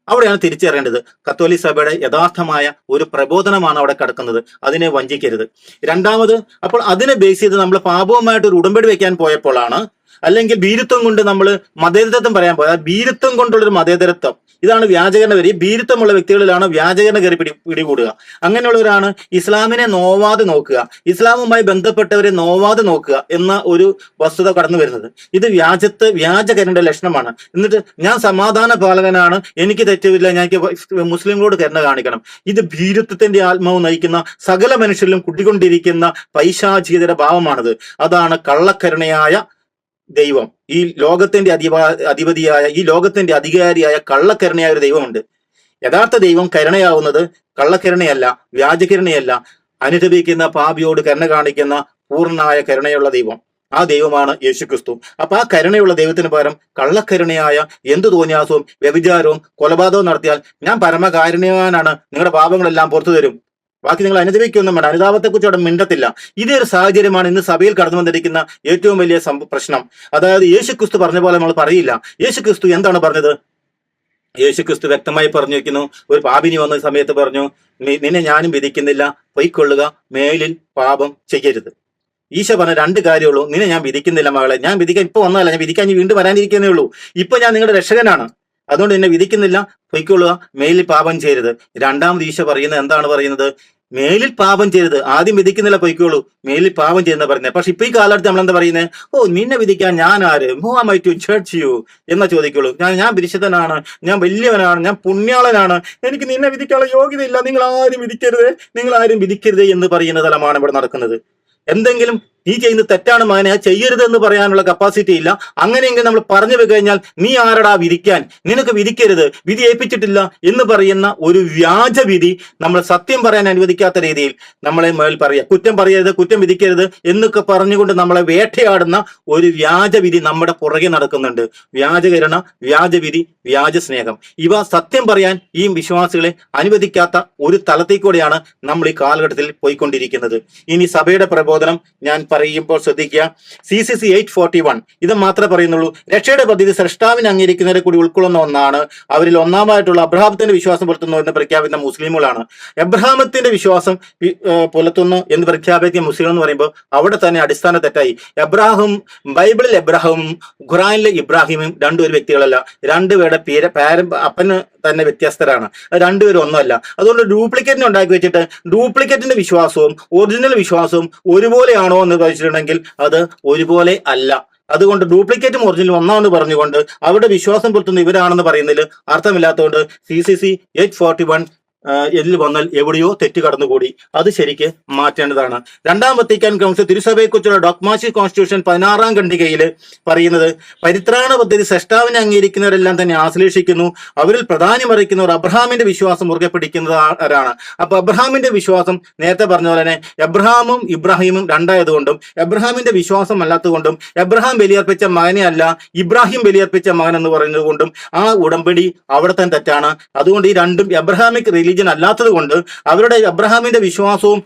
അവിടെയാണ് തിരിച്ചറിയേണ്ടത്. കത്തോലിക് സഭയുടെ യഥാർത്ഥമായ ഒരു പ്രബോധനമാണ് അവിടെ കിടക്കുന്നത്. അതിനെ വഞ്ചിക്കരുത്. രണ്ടാമത്, അപ്പോൾ അതിനെ ബേസ് ചെയ്ത് നമ്മൾ പാപവുമായിട്ട് ഒരു ഉടമ്പടി വെക്കാൻ പോയപ്പോഴാണ്, അല്ലെങ്കിൽ ഭീരുത്വം കൊണ്ട് നമ്മൾ മതേതരത്വം പറയാൻ പോയത്, ഭീരുത്വം കൊണ്ടുള്ളൊരു മതേതരത്വം, ഇതാണ് വ്യാജകരണ വരി. ഭീരുത്വമുള്ള വ്യക്തികളിലാണ് വ്യാജകരണ കയറി പിടികൂടുക. അങ്ങനെയുള്ളവരാണ് ഇസ്ലാമിനെ നോവാതെ നോക്കുക, ഇസ്ലാമുമായി ബന്ധപ്പെട്ടവരെ നോവാതെ നോക്കുക എന്ന ഒരു വസ്തുത കടന്നു വരുന്നത്. ഇത് വ്യാജകരണയുടെ ലക്ഷണമാണ്. എന്നിട്ട് ഞാൻ സമാധാന പാലകനാണ്, എനിക്ക് തെറ്റില്ല, ഞാൻ മുസ്ലിങ്ങളോട് കരുണ കാണിക്കണം. ഇത് ഭീരുത്വത്തിന്റെ ആത്മാവ് നയിക്കുന്ന സകല മനുഷ്യരിലും കുട്ടിക്കൊണ്ടിരിക്കുന്ന പൈശാചികതയുടെ ഭാവമാണിത്. അതാണ് കള്ളക്കരുണയായ ദൈവം, ഈ ലോകത്തിന്റെ അധിപതിയായ, ഈ ലോകത്തിന്റെ അധികാരിയായ കള്ളക്കരുണയായ ഒരു ദൈവമുണ്ട്. യഥാർത്ഥ ദൈവം കരുണയാവുന്നത് കള്ളക്കരുണയല്ല, വ്യാജകരുണയല്ല, അനുദപിക്കുന്ന പാപിയോട് കരുണ കാണിക്കുന്ന പൂർണ്ണമായ കരുണയുള്ള ദൈവം. ആ ദൈവമാണ് യേശുക്രിസ്തു. അപ്പൊ ആ കരുണയുള്ള ദൈവത്തിന് പകരം കള്ളക്കരുണയായ എന്തു തോന്നിയാസവും വ്യഭിചാരവും കൊലപാതകവും നടത്തിയാൽ ഞാൻ പരമകാരുണ്യവാനാണ്, നിങ്ങളുടെ പാപങ്ങളെല്ലാം പുറത്തു തരും, ബാക്കി നിങ്ങൾ അനുദപിക്കൊന്നും വേണ്ട, അനുതാപത്തെക്കുറിച്ച് അവിടെ മിണ്ടത്തില്ല. ഇതേ ഒരു സാഹചര്യമാണ് ഇന്ന് സഭയിൽ കടന്നു വന്നിരിക്കുന്ന ഏറ്റവും വലിയ പ്രശ്നം. അതായത് യേശുക്രിസ്തു പറഞ്ഞ പോലെ നമ്മൾ പറയില്ല. യേശുക്രിസ്തു എന്താണ് പറഞ്ഞത്? യേശുക്രിസ്തു വ്യക്തമായി പറഞ്ഞു വെക്കുന്നു. ഒരു പാപിനി വന്ന സമയത്ത് പറഞ്ഞു, നിന്നെ ഞാനും വിധിക്കുന്നില്ല, പൊയ്ക്കൊള്ളുക, മേലിൽ പാപം ചെയ്യരുത്. ഈശോ പറഞ്ഞ രണ്ട് കാര്യമുള്ളൂ. നിന്നെ ഞാൻ വിധിക്കുന്നില്ല മകളെ, ഞാൻ വിധിക്കാൻ ഇപ്പൊ വന്നതല്ല, ഞാൻ വിധിക്കാൻ വീണ്ടും വരാനിരിക്കുന്നേ ഉള്ളൂ. ഇപ്പൊ ഞാൻ നിങ്ങളുടെ രക്ഷകനാണ്, അതുകൊണ്ട് എന്നെ വിധിക്കുന്നില്ല, പൊയ്ക്കൊള്ളുക, മേലിൽ പാപം ചെയ്യരുത്. രണ്ടാമത് ഈശോ പറയുന്നത് എന്താണ് പറയുന്നത്? മേലിൽ പാപം ചെയ്യരുത്. ആദ്യം വിധിക്കുന്നില്ല, പൊയ്ക്കോളൂ, മേലിൽ പാപം ചെയ്യുന്ന പറയുന്നത്. പക്ഷെ ഇപ്പൊ ഈ കാലഘട്ടത്തിൽ നമ്മൾ എന്താ പറയുന്നത്? ഓ, നിന്നെ വിധിക്കാൻ ഞാൻ ആര്? Who am I to judge you എന്നാ ചോദിക്കുള്ളൂ. ഞാൻ വിശുദ്ധനാണ്, ഞാൻ വലിയവനാണ്, ഞാൻ പുണ്യാളനാണ്, എനിക്ക് നിന്നെ വിധിക്കാനുള്ള യോഗ്യതയില്ല, നിങ്ങൾ ആരും വിധിക്കരുത് എന്ന് പറയുന്ന തലമാണ് ഇവിടെ നടക്കുന്നത്. എന്തെങ്കിലും നീ ചെയ്യുന്നത് തെറ്റാണ് മകനെ, ചെയ്യരുത് എന്ന് പറയാനുള്ള കപ്പാസിറ്റി ഇല്ല. അങ്ങനെയെങ്കിൽ നമ്മൾ പറഞ്ഞു കഴിഞ്ഞാൽ നീ ആരടാ വിധിക്കാൻ, നിനക്ക് വിധിക്കരുത്, വിധി ഏൽപ്പിച്ചിട്ടില്ല എന്ന് പറയുന്ന ഒരു വ്യാജ വിധി, നമ്മൾ സത്യം പറയാൻ അനുവദിക്കാത്ത രീതിയിൽ നമ്മളെ മേൽ പറയുക, കുറ്റം പറയരുത്, കുറ്റം വിധിക്കരുത് എന്നൊക്കെ പറഞ്ഞുകൊണ്ട് നമ്മളെ വേട്ടയാടുന്ന ഒരു വ്യാജ വിധി നമ്മുടെ പുറകെ നടക്കുന്നുണ്ട്. വ്യാജകരുണ, വ്യാജവിധി, വ്യാജ സ്നേഹം, ഇവ സത്യം പറയാൻ ഈ വിശ്വാസികളെ അനുവദിക്കാത്ത ഒരു തലത്തേക്കൂടെയാണ് നമ്മൾ ഈ കാലഘട്ടത്തിൽ പോയിക്കൊണ്ടിരിക്കുന്നത്. ഇനി സഭയുടെ പ്രബോധനം ഞാൻ പറയുമ്പോൾ ശ്രദ്ധിക്കുക. CCC 841 ഇത് മാത്രമേ പറയുന്നുള്ളൂ. രക്ഷയുടെ പദ്ധതി സൃഷ്ടാവിനെ അംഗീകരിക്കുന്നവരെ കൂടി ഉൾക്കൊള്ളുന്ന ഒന്നാണ്. അവരിൽ ഒന്നാമതായിട്ടുള്ള അബ്രഹാമത്തിന്റെ വിശ്വാസം പുലർത്തുന്നു എന്ന് പ്രഖ്യാപിക്കുന്ന മുസ്ലിമുകളാണ്. എബ്രഹാമത്തിന്റെ വിശ്വാസം പുലർത്തുന്നു എന്ന് പ്രഖ്യാപിക്കുന്ന മുസ്ലിം എന്ന് പറയുമ്പോൾ അവിടെ തന്നെ അടിസ്ഥാന തെറ്റായി. ബൈബിളിൽ എബ്രഹാമും ഖുറാനിലെ ഇബ്രാഹിമും രണ്ടുപേരും വ്യക്തികളല്ല, രണ്ടുപേരുടെ അപ്പന് തന്നെ വ്യത്യസ്തരാണ്. രണ്ടുപേരും ഒന്നുമല്ല. അതുകൊണ്ട് ഡ്യൂപ്ലിക്കേറ്റിനെ ഉണ്ടാക്കി വെച്ചിട്ട് ഡ്യൂപ്ലിക്കേറ്റിന്റെ വിശ്വാസവും ഒറിജിനൽ വിശ്വാസവും ഒരുപോലെയാണോ എന്ന് ചോദിച്ചിട്ടുണ്ടെങ്കിൽ അത് ഒരുപോലെ അല്ല. അതുകൊണ്ട് ഡ്യൂപ്ലിക്കേറ്റും ഒറിജിനലും ഒന്നാമെന്ന് പറഞ്ഞുകൊണ്ട് അവിടെ വിശ്വാസം പുലർത്തുന്ന ഇവരാണെന്ന് പറയുന്നതിൽ അർത്ഥമില്ലാത്തതുകൊണ്ട് CCC 841 ഇതിൽ വന്നാൽ എവിടെയോ തെറ്റ് കടന്നുകൂടി. അത് ശരിക്ക് മാറ്റേണ്ടതാണ്. രണ്ടാം വത്തിക്കാൻ കൗൺസിൽ തിരുസഭയെക്കുറിച്ചുള്ള ഡോഗ്മാറ്റിക് കോൺസ്റ്റിറ്റ്യൂഷൻ 16ാം ഖണ്ഡികയിൽ പറയുന്നത്, പരിത്രാണ പദ്ധതി സൃഷ്ടാവിനെ അംഗീകരിക്കുന്നവരെല്ലാം തന്നെ ആശ്ലേഷിക്കുന്നു. അവരിൽ പ്രാധാന്യമറിയിക്കുന്നവർ അബ്രഹാമിന്റെ വിശ്വാസം മുറുകെ പിടിക്കുന്നവരാണ്. അപ്പൊ അബ്രഹാമിന്റെ വിശ്വാസം നേരത്തെ പറഞ്ഞ പോലെ തന്നെ എബ്രഹാമും ഇബ്രാഹിമും രണ്ടായതുകൊണ്ടും എബ്രഹാമിന്റെ വിശ്വാസം അല്ലാത്തതുകൊണ്ടും എബ്രഹാം ബലിയർപ്പിച്ച മകനെ അല്ല ഇബ്രാഹിം ബലിയർപ്പിച്ച മകൻ എന്ന് പറയുന്നത് കൊണ്ടും ആ ഉടമ്പടി അവിടെ തന്നെ തെറ്റാണ്. അതുകൊണ്ട് ഈ രണ്ടും എബ്രഹാമിക് റിലീജിയൻ അല്ലാത്തത് കൊണ്ട്, അവരുടെ എബ്രഹാമിന്റെ വിശ്വാസവും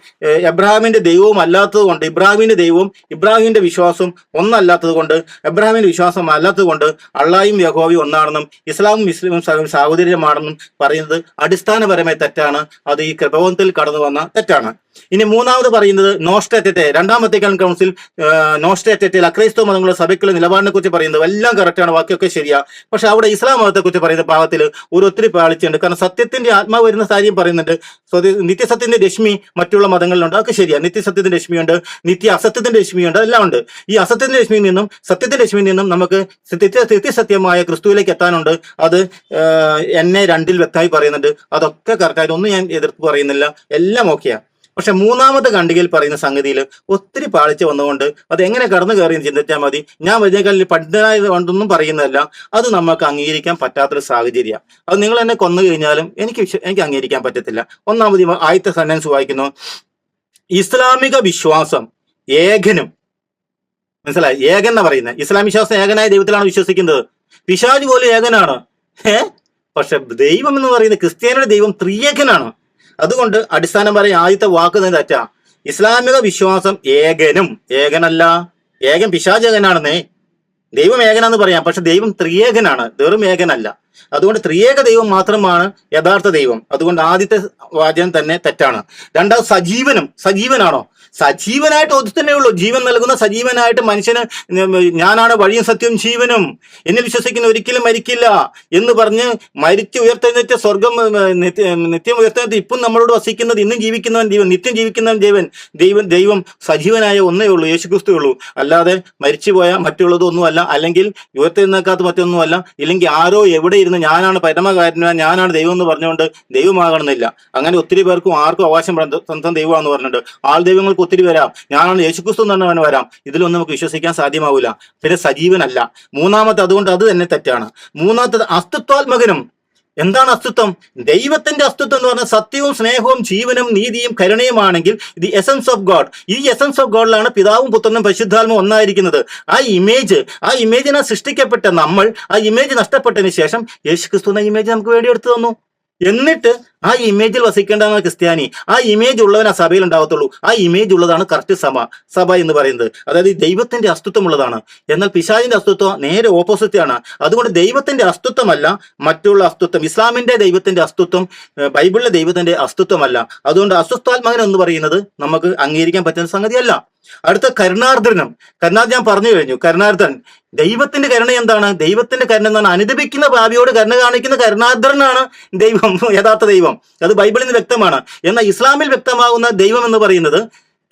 എബ്രഹാമിന്റെ ദൈവവും അല്ലാത്തത് കൊണ്ട്, ഇബ്രാഹിമിന്റെ ദൈവവും ഇബ്രാഹിമിന്റെ വിശ്വാസവും ഒന്നല്ലാത്തത് കൊണ്ട്, എബ്രഹാമിന്റെ വിശ്വാസം അല്ലാത്തത് കൊണ്ട് അള്ളാഹും യഹോവയും ഒന്നാണെന്നും ഇസ്ലാമും മുസ്ലിമും സാഹോദര്യമാണെന്നും പറയുന്നത് അടിസ്ഥാനപരമായി തെറ്റാണ്. അത് ഈ കൃപവത്തിൽ കടന്നു വന്ന തെറ്റാണ്. ഇനി മൂന്നാമത് പറയുന്നത് നോസ്റ്റേറ്റത്തെ, രണ്ടാം വത്തിക്കാൻ കൗൺസിൽ നോസ്റ്റേറ്റത്തിൽ അക്രൈസ്തവ മതങ്ങളുടെ സഭയ്ക്കുള്ള നിലപാടിനെ കുറിച്ച് പറയുന്നത് എല്ലാം കറക്റ്റാണ്, ബാക്കിയൊക്കെ ശരിയാ. പക്ഷെ അവിടെ ഇസ്ലാം മതത്തെ കുറിച്ച് പറയുന്ന ഭാഗത്തിൽ ഒരു ഒത്തിരി പാളിച്ചുണ്ട്. കാരണം സത്യത്തിന്റെ ആത്മാവ് വരുന്ന കാര്യം പറയുന്നുണ്ട്. നിത്യസത്യത്തിന്റെ രശ്മി മറ്റുള്ള മതങ്ങളിലുണ്ട്, അതൊക്കെ ശരിയാ. നിത്യസത്യത്തിന്റെ രശ്മിയുണ്ട്, നിത്യ അസത്യത്തിന്റെ രശ്മിയുണ്ട്, എല്ലാം ഉണ്ട്. ഈ അസത്യത്തിന്റെ രശ്മിയിൽ നിന്നും സത്യത്തിന്റെ രശ്മിയിൽ നിന്നും നമുക്ക് നിത്യസത്യമായ ക്രിസ്തുവിലേക്ക് എത്താനുണ്ട്. അത് എന്നെ 2ൽ വ്യക്തമായി പറയുന്നുണ്ട്. അതൊക്കെ കറക്റ്റായിട്ട് ഒന്നും ഞാൻ എതിർപ്പ് പറയുന്നില്ല, എല്ലാം ഓക്കെയാ. പക്ഷെ മൂന്നാമത്തെ ഖണ്ഡികയിൽ പറയുന്ന സംഗതിയിൽ ഒത്തിരി പാളിച്ച വന്നുകൊണ്ട് അത് എങ്ങനെ കടന്നു കയറിയെന്ന് ചിന്തിച്ചാൽ മതി. ഞാൻ വലിയകാലിൽ പണ്ഡിതനായത് കൊണ്ടൊന്നും പറയുന്നതല്ല, അത് നമുക്ക് അംഗീകരിക്കാൻ പറ്റാത്തൊരു സാഹചര്യമാണ്. അത് നിങ്ങൾ എന്നെ കൊന്നു കഴിഞ്ഞാലും എനിക്ക് അംഗീകരിക്കാൻ പറ്റത്തില്ല. ഒന്നാമത് ആദ്യത്തെ സെന്റൻസ് വായിക്കുന്നു, ഇസ്ലാമിക വിശ്വാസം ഏകനും, മനസ്സിലായി, ഏകൻ എന്നാ പറയുന്നത്. ഇസ്ലാം വിശ്വാസം ഏകനായ ദൈവത്തിലാണ് വിശ്വസിക്കുന്നത്. പിശാച് പോലും ഏകനാണ്. പക്ഷെ ദൈവം എന്ന് പറയുന്നത് ക്രിസ്ത്യാനിയുടെ ദൈവം ത്രിയേകനാണ്. അതുകൊണ്ട് അടിസ്ഥാനപരമായി ആദ്യത്തെ വാക്ക് തന്നെ തെറ്റാ. ഇസ്ലാമിക വിശ്വാസം ഏകനും, ഏകനല്ല, ഏകൻ പിശാച് ഏകനാണെന്നേ. ദൈവം ഏകനാന്ന് പറയാം, പക്ഷെ ദൈവം ത്രിയേകനാണ്, വെറും ഏകനല്ല. അതുകൊണ്ട് ത്രിയേക ദൈവം മാത്രമാണ് യഥാർത്ഥ ദൈവം. അതുകൊണ്ട് ആദ്യത്തെ വാചകം തന്നെ തെറ്റാണ്. രണ്ടാമത് സജീവനാണോ? സജീവനായിട്ട് ഒത്തു തന്നെ ഉള്ളൂ. ജീവൻ നൽകുന്ന സജീവനായിട്ട് മനുഷ്യന് ഞാനാണ് വഴിയും സത്യവും ജീവനും, എന്നിൽ വിശ്വസിക്കുന്ന ഒരിക്കലും മരിക്കില്ല എന്ന് പറഞ്ഞ് മരിച്ച് ഉയർത്തെഴുന്നേറ്റ് സ്വർഗം നിത്യം ഉയർത്തെഴുന്നേറ്റ് ഇപ്പം നമ്മളോട് വസിക്കുന്നത്, ഇന്നും ജീവിക്കുന്നവൻ ദൈവം, നിത്യം ജീവിക്കുന്നവൻ ദൈവം സജീവനായ ഒന്നേ ഉള്ളൂ, യേശുക്രിസ്തു ഉള്ളൂ. അല്ലാതെ മരിച്ചുപോയ മറ്റുള്ളതൊന്നുമല്ല, അല്ലെങ്കിൽ ഉയർത്തെഴുന്നേക്കാത്ത മറ്റൊന്നുമല്ല, ഇല്ലെങ്കിൽ ആരോ എവിടെ ഇരുന്ന് ഞാനാണ് പരമകാരന, ഞാനാണ് ദൈവം എന്ന് പറഞ്ഞുകൊണ്ട് ദൈവമാകണമെന്നില്ല. അങ്ങനെ ഒത്തിരി പേർക്കും ആർക്കും അവകാശം സ്വന്തം ദൈവമാണെന്ന് പറഞ്ഞിട്ടുണ്ട്. ആൾ ദൈവങ്ങൾക്ക് ഒത്തിരി വരാം. ഞാനാണ് യേശുക്രിസ്തു എന്ന് പറഞ്ഞവൻ വരാം. ഇതിലൊന്നും നമുക്ക് വിശ്വസിക്കാൻ സാധ്യമാവില്ല. പിന്നെ സജീവനല്ല. മൂന്നാമത്തെ, അതുകൊണ്ട് അത് തന്നെ തെറ്റാണ്. മൂന്നാമത്തത് അസ്തിത്വാത്മകനും. എന്താണ് അസ്തിത്വം? ദൈവത്തിന്റെ അസ്തിത്വം എന്ന് പറഞ്ഞാൽ സത്യവും സ്നേഹവും ജീവനും നീതിയും കരുണയുമാണെങ്കിൽ ദി എസൻസ് ഓഫ് ഗോഡ്. ഈ എസൻസ് ഓഫ് ഗോഡിലാണ് പിതാവും പുത്രനും പരിശുദ്ധാത്മാവും ഒന്നായിരിക്കുന്നത്. ആ ഇമേജിനെ സൃഷ്ടിക്കപ്പെട്ട നമ്മൾ ആ ഇമേജ് നഷ്ടപ്പെട്ടതിന് ശേഷം യേശുക്രിസ്തു എന്ന ഇമേജ് നമുക്ക് വേണ്ടി എടുത്തു തന്നു. എന്നിട്ട് ആ ഇമേജിൽ വസിക്കേണ്ടതാണ് ക്രിസ്ത്യാനി. ആ ഇമേജ് ഉള്ളവൻ ആ സഭയിൽ ഉണ്ടാവത്തുള്ളൂ. ആ ഇമേജ് ഉള്ളതാണ് കറക്റ്റ് സഭ എന്ന് പറയുന്നത്. അതായത് ദൈവത്തിന്റെ അസ്തിത്വം ഉള്ളതാണ്. എന്നാൽ പിശാചിന്റെ അസ്തിത്വം നേരെ ഓപ്പോസിറ്റ് ആണ്. അതുകൊണ്ട് ദൈവത്തിന്റെ അസ്തിത്വമല്ല മറ്റുള്ള അസ്തിത്വം. ഇസ്ലാമിന്റെ ദൈവത്തിന്റെ അസ്തിത്വം ബൈബിളിലെ ദൈവത്തിന്റെ അസ്തിത്വമല്ല. അതുകൊണ്ട് അസ്വസ്ഥാത്മകൻ എന്ന് പറയുന്നത് നമുക്ക് അംഗീകരിക്കാൻ പറ്റുന്ന സംഗതിയല്ല. അടുത്ത കരുണാർദ്രനം. ഞാൻ പറഞ്ഞു കഴിഞ്ഞു. കരുണാർദ്രൻ, ദൈവത്തിന്റെ കരുണ എന്താണ്? ദൈവത്തിന്റെ കരുണ എന്താണ്? അനുദപിക്കുന്ന ഭാവിയോട് കരുണ കാണിക്കുന്ന കരുണാർദ്രനാണ് ദൈവം, യഥാർത്ഥ ദൈവം. അത് ബൈബിളിൽ നിന്ന് വ്യക്തമാണ്. എന്നാൽ ഇസ്ലാമിൽ വ്യക്തമാകുന്ന ദൈവം എന്ന് പറയുന്നത്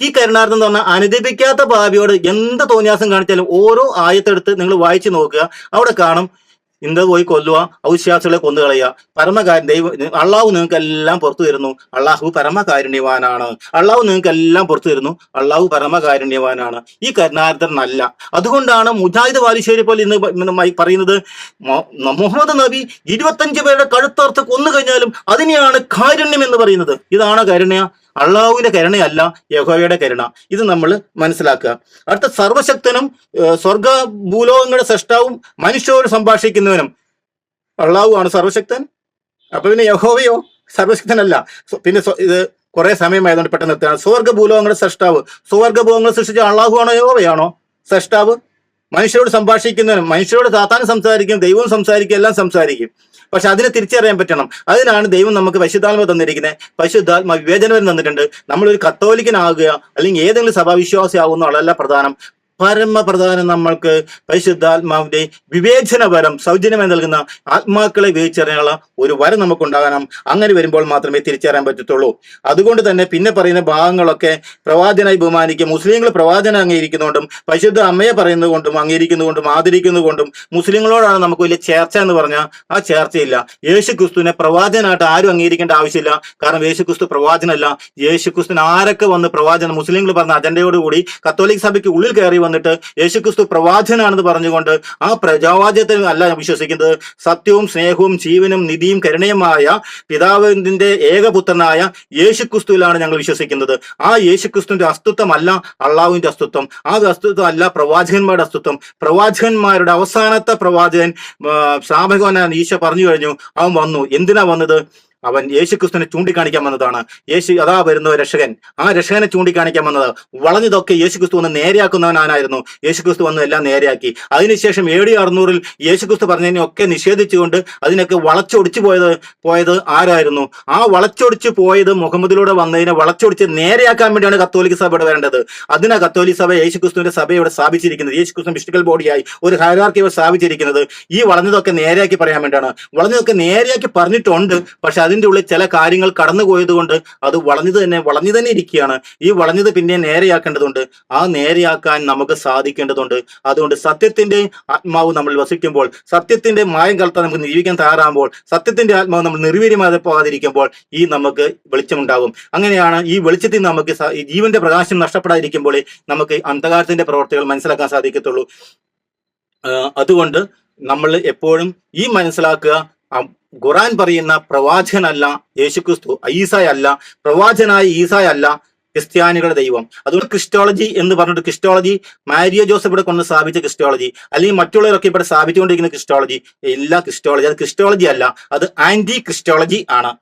ഈ കരുണാർദ്ദം എന്ന് പറഞ്ഞാൽ അനുദപിക്കാത്ത ഭാവിയോട് എന്ത് തോന്നിയാസം കാണിച്ചാലും ഓരോ ആയത്തെടുത്ത് നിങ്ങൾ വായിച്ചു നോക്കുക. അവിടെ കാണും ഇന്നത് പോയി കൊല്ലുക, അവിശ്വാസികളെ കൊന്നുകളയുക. ദൈവം അള്ളാഹു നിങ്ങൾക്ക് എല്ലാം പുറത്തു തരുന്നു. അള്ളാഹു പരമകാരുണ്യവാനാണ്. അള്ളാഹു നിങ്ങൾക്ക് എല്ലാം പുറത്തു തരുന്നു. അള്ളാഹു പരമകാരുണ്യവാനാണ്. ഈ കരുണാർദ്ദനല്ല. അതുകൊണ്ടാണ് മുജാഹിദ് വാലിശ്ശേരി പോലെ ഇന്ന് പറയുന്നത് മുഹമ്മദ് നബി 25 പേരുടെ കഴുത്തർത്ത് കൊന്നു കഴിഞ്ഞാലും അതിനെയാണ് കാരുണ്യം എന്ന് പറയുന്നത്. ഇതാണ് കരുണ. അള്ളാഹുവിന്റെ കരുണയല്ല, യഹോവയുടെ കരുണ. ഇത് നമ്മൾ മനസ്സിലാക്കുക. അടുത്ത സർവശക്തനും സ്വർഗ ഭൂലോകങ്ങളുടെ സൃഷ്ടാവും മനുഷ്യരോട് സംഭാഷിക്കുന്നവനും അള്ളാഹു ആണ് സർവശക്തൻ. അപ്പൊ പിന്നെ യഹോവയോ സർവശക്തനല്ല. പിന്നെ ഇത് കുറെ സമയമായതുകൊണ്ട് പെട്ടെന്ന് നിർത്തുകയാണ്. സ്വർഗ ഭൂലോകങ്ങളുടെ സൃഷ്ടാവ്. സ്വർഗഭൂലോകങ്ങൾ സൃഷ്ടിച്ച അള്ളാഹു ആണോ യഹോവയാണോ സൃഷ്ടാവ്? മനുഷ്യരോട് സംഭാഷിക്കുന്നവനും, മനുഷ്യരോട് സാത്താൻ സംസാരിക്കും, ദൈവവും സംസാരിക്കും, എല്ലാം സംസാരിക്കും. പക്ഷെ അതിനെ തിരിച്ചറിയാൻ പറ്റണം. അതിനാണ് ദൈവം നമുക്ക് പരിശുദ്ധാത്മ തന്നിരിക്കുന്നത്. പരിശുദ്ധാത്മ വിവേചനം തന്നിട്ടുണ്ട്. നമ്മളൊരു കത്തോലിക്കനാകുക അല്ലെങ്കിൽ ഏതെങ്കിലും സഭാവിശ്വാസി ആകുന്ന ആളല്ല പ്രധാനം. പരമപ്രധാനം നമ്മൾക്ക് പരിശുദ്ധാത്മാവിന്റെ വിവേചനപരം സൗജന്യമായി നൽകുന്ന ആത്മാക്കളെ വിവേചിച്ചറിയാനുള്ള ഒരു വരം നമുക്കുണ്ടാകണം. അങ്ങനെ വരുമ്പോൾ മാത്രമേ തിരിച്ചറിയാൻ പറ്റത്തുള്ളൂ. അതുകൊണ്ട് തന്നെ പിന്നെ പറയുന്ന ഭാഗങ്ങളൊക്കെ പ്രവാചകനായി ബഹുമാനിക്കും. മുസ്ലിങ്ങൾ പ്രവാചകനെ അംഗീകരിക്കുന്നതുകൊണ്ടും പരിശുദ്ധ അമ്മയെ പറയുന്നത് കൊണ്ടും അംഗീകരിക്കുന്നതുകൊണ്ടും ആദരിക്കുന്നതുകൊണ്ടും മുസ്ലിങ്ങളോടാണ് നമുക്ക് വലിയ ചേർച്ച എന്ന് പറഞ്ഞാൽ ആ ചേർച്ചയില്ല. യേശു ക്രിസ്തുവിനെ പ്രവാചകനായിട്ട് ആരും അംഗീകരിക്കേണ്ട ആവശ്യമില്ല. കാരണം യേശു ക്രിസ്തു പ്രവാചനല്ല. യേശു ക്രിസ്തുവിന് ആരൊക്കെ വന്ന് പ്രവാചനം മുസ്ലിങ്ങൾ പറഞ്ഞ അജണ്ടയോടുകൂടി കത്തോലിക് സഭയ്ക്ക് ഉള്ളിൽ കയറി വന്നിട്ട് യേശുക്രിസ്തു പ്രവാചകനാണെന്ന് പറഞ്ഞുകൊണ്ട് ആ പ്രവാചകത്തിൽ അല്ല വിശ്വസിക്കുന്നത്. സത്യവും സ്നേഹവും ജീവനും നിധിയും കരുണയുമായ പിതാവിന്റെ ഏകപുത്രനായ യേശുക്രിസ്തുവിലാണ് ഞങ്ങൾ വിശ്വസിക്കുന്നത്. ആ യേശുക്രിസ്തുവിന്റെ അസ്തിത്വമല്ല അള്ളാഹുവിന്റെ അസ്തിത്വം. ആ അസ്തിത്വം അല്ല പ്രവാചകന്മാരുടെ അസ്തിത്വം. പ്രവാചകന്മാരുടെ അവസാനത്തെ പ്രവാചകൻ ശ്രാപകനായ ഈശോ പറഞ്ഞു കഴിഞ്ഞു. അവൻ വന്നു. എന്തിനാ വന്നത്? അവൻ യേശുക്രിസ്തുവിനെ ചൂണ്ടിക്കാണിക്കാൻ വന്നതാണ്. അതാ വരുന്ന രക്ഷകൻ. ആ രക്ഷകനെ ചൂണ്ടിക്കാണിക്കാൻ വന്നത്. വളഞ്ഞതൊക്കെ യേശുക്രിസ്തു വന്ന് നേരെയാക്കുന്നവനായിരുന്നു. യേശുക്രിസ്തു വന്ന് എല്ലാം നേരെയാക്കി. അതിനുശേഷം AD 600 യേശുക്രിസ്തു പറഞ്ഞതിനൊക്കെ നിഷേധിച്ചുകൊണ്ട് അതിനൊക്കെ വളച്ചൊടിച്ചു പോയത് ആരായിരുന്നു? ആ വളച്ചൊടിച്ചു പോയത് മുഹമ്മദിലൂടെ വന്നതിനെ വളച്ചൊടിച്ച് നേരെയാക്കാൻ വേണ്ടിയാണ് കത്തോലിക്ക സഭ ഇവിടെ വരേണ്ടത്. അതിനാ കത്തോലിക്ക സഭ യേശുക്രിസ്തുവിന്റെ സഭയോടെ സ്ഥാപിച്ചിരിക്കുന്നത്. യേശുക്രിസ്തു മിസ്റ്റിക്കൽ ബോഡിയായി ഒരു ഹൈറാർക്കി സ്ഥാപിച്ചിരിക്കുന്നത് ഈ വളഞ്ഞതൊക്കെ നേരെയാക്കി പറയാൻ വേണ്ടിയാണ്. വളഞ്ഞതൊക്കെ നേരെയാക്കി പറഞ്ഞിട്ടുണ്ട്. പക്ഷെ അതിന്റെ ഉള്ളിൽ ചില കാര്യങ്ങൾ കടന്നുപോയത് കൊണ്ട് അത് വളഞ്ഞു തന്നെ ഇരിക്കുകയാണ്. ഈ വളഞ്ഞത് പിന്നെ നേരെയാക്കേണ്ടതുണ്ട്. ആ നേരെയാക്കാൻ നമുക്ക് സാധിക്കേണ്ടതുണ്ട്. അതുകൊണ്ട് സത്യത്തിന്റെ ആത്മാവ് നമ്മൾ വസിക്കുമ്പോൾ, സത്യത്തിന്റെ മായം കലർത്താൻ നമുക്ക് ജീവിക്കാൻ തയ്യാറാകുമ്പോൾ, സത്യത്തിന്റെ ആത്മാവ് നമ്മൾ നിർവീര്യമായി പോകാതിരിക്കുമ്പോൾ ഈ നമുക്ക് വെളിച്ചമുണ്ടാകും. അങ്ങനെയാണ് ഈ വെളിച്ചത്തിൽ നമുക്ക് ജീവന്റെ പ്രകാശം നഷ്ടപ്പെടാതിരിക്കുമ്പോൾ നമുക്ക് അന്ധകാരത്തിന്റെ പ്രവർത്തികൾ മനസ്സിലാക്കാൻ സാധിക്കത്തുള്ളൂ. അതുകൊണ്ട് നമ്മൾ എപ്പോഴും ഈ മനസ്സിലാക്കുക, ഖുർആൻ പറയുന്ന പ്രവാചകനല്ല യേശുക്രിസ്തു, ഈസായല്ല പ്രവാചകനായ, ഈസായല്ല ക്രിസ്ത്യാനികളുടെ ദൈവം. അതുകൊണ്ട് ക്രിസ്റ്റോളജി എന്ന് പറഞ്ഞിട്ട്, ക്രിസ്റ്റോളജി മാരിയ ജോസഫ് ഇവിടെ കൊണ്ട് സ്ഥാപിച്ച ക്രിസ്റ്റോളജി, അല്ലെങ്കിൽ മറ്റുള്ളവരൊക്കെ ഇവിടെ സ്ഥാപിച്ചുകൊണ്ടിരിക്കുന്ന ക്രിസ്റ്റോളജി, എല്ലാ ക്രിസ്റ്റോളജി അത് ക്രിസ്റ്റോളജി അല്ല, അത് ആന്റി ക്രിസ്റ്റോളജി ആണ്.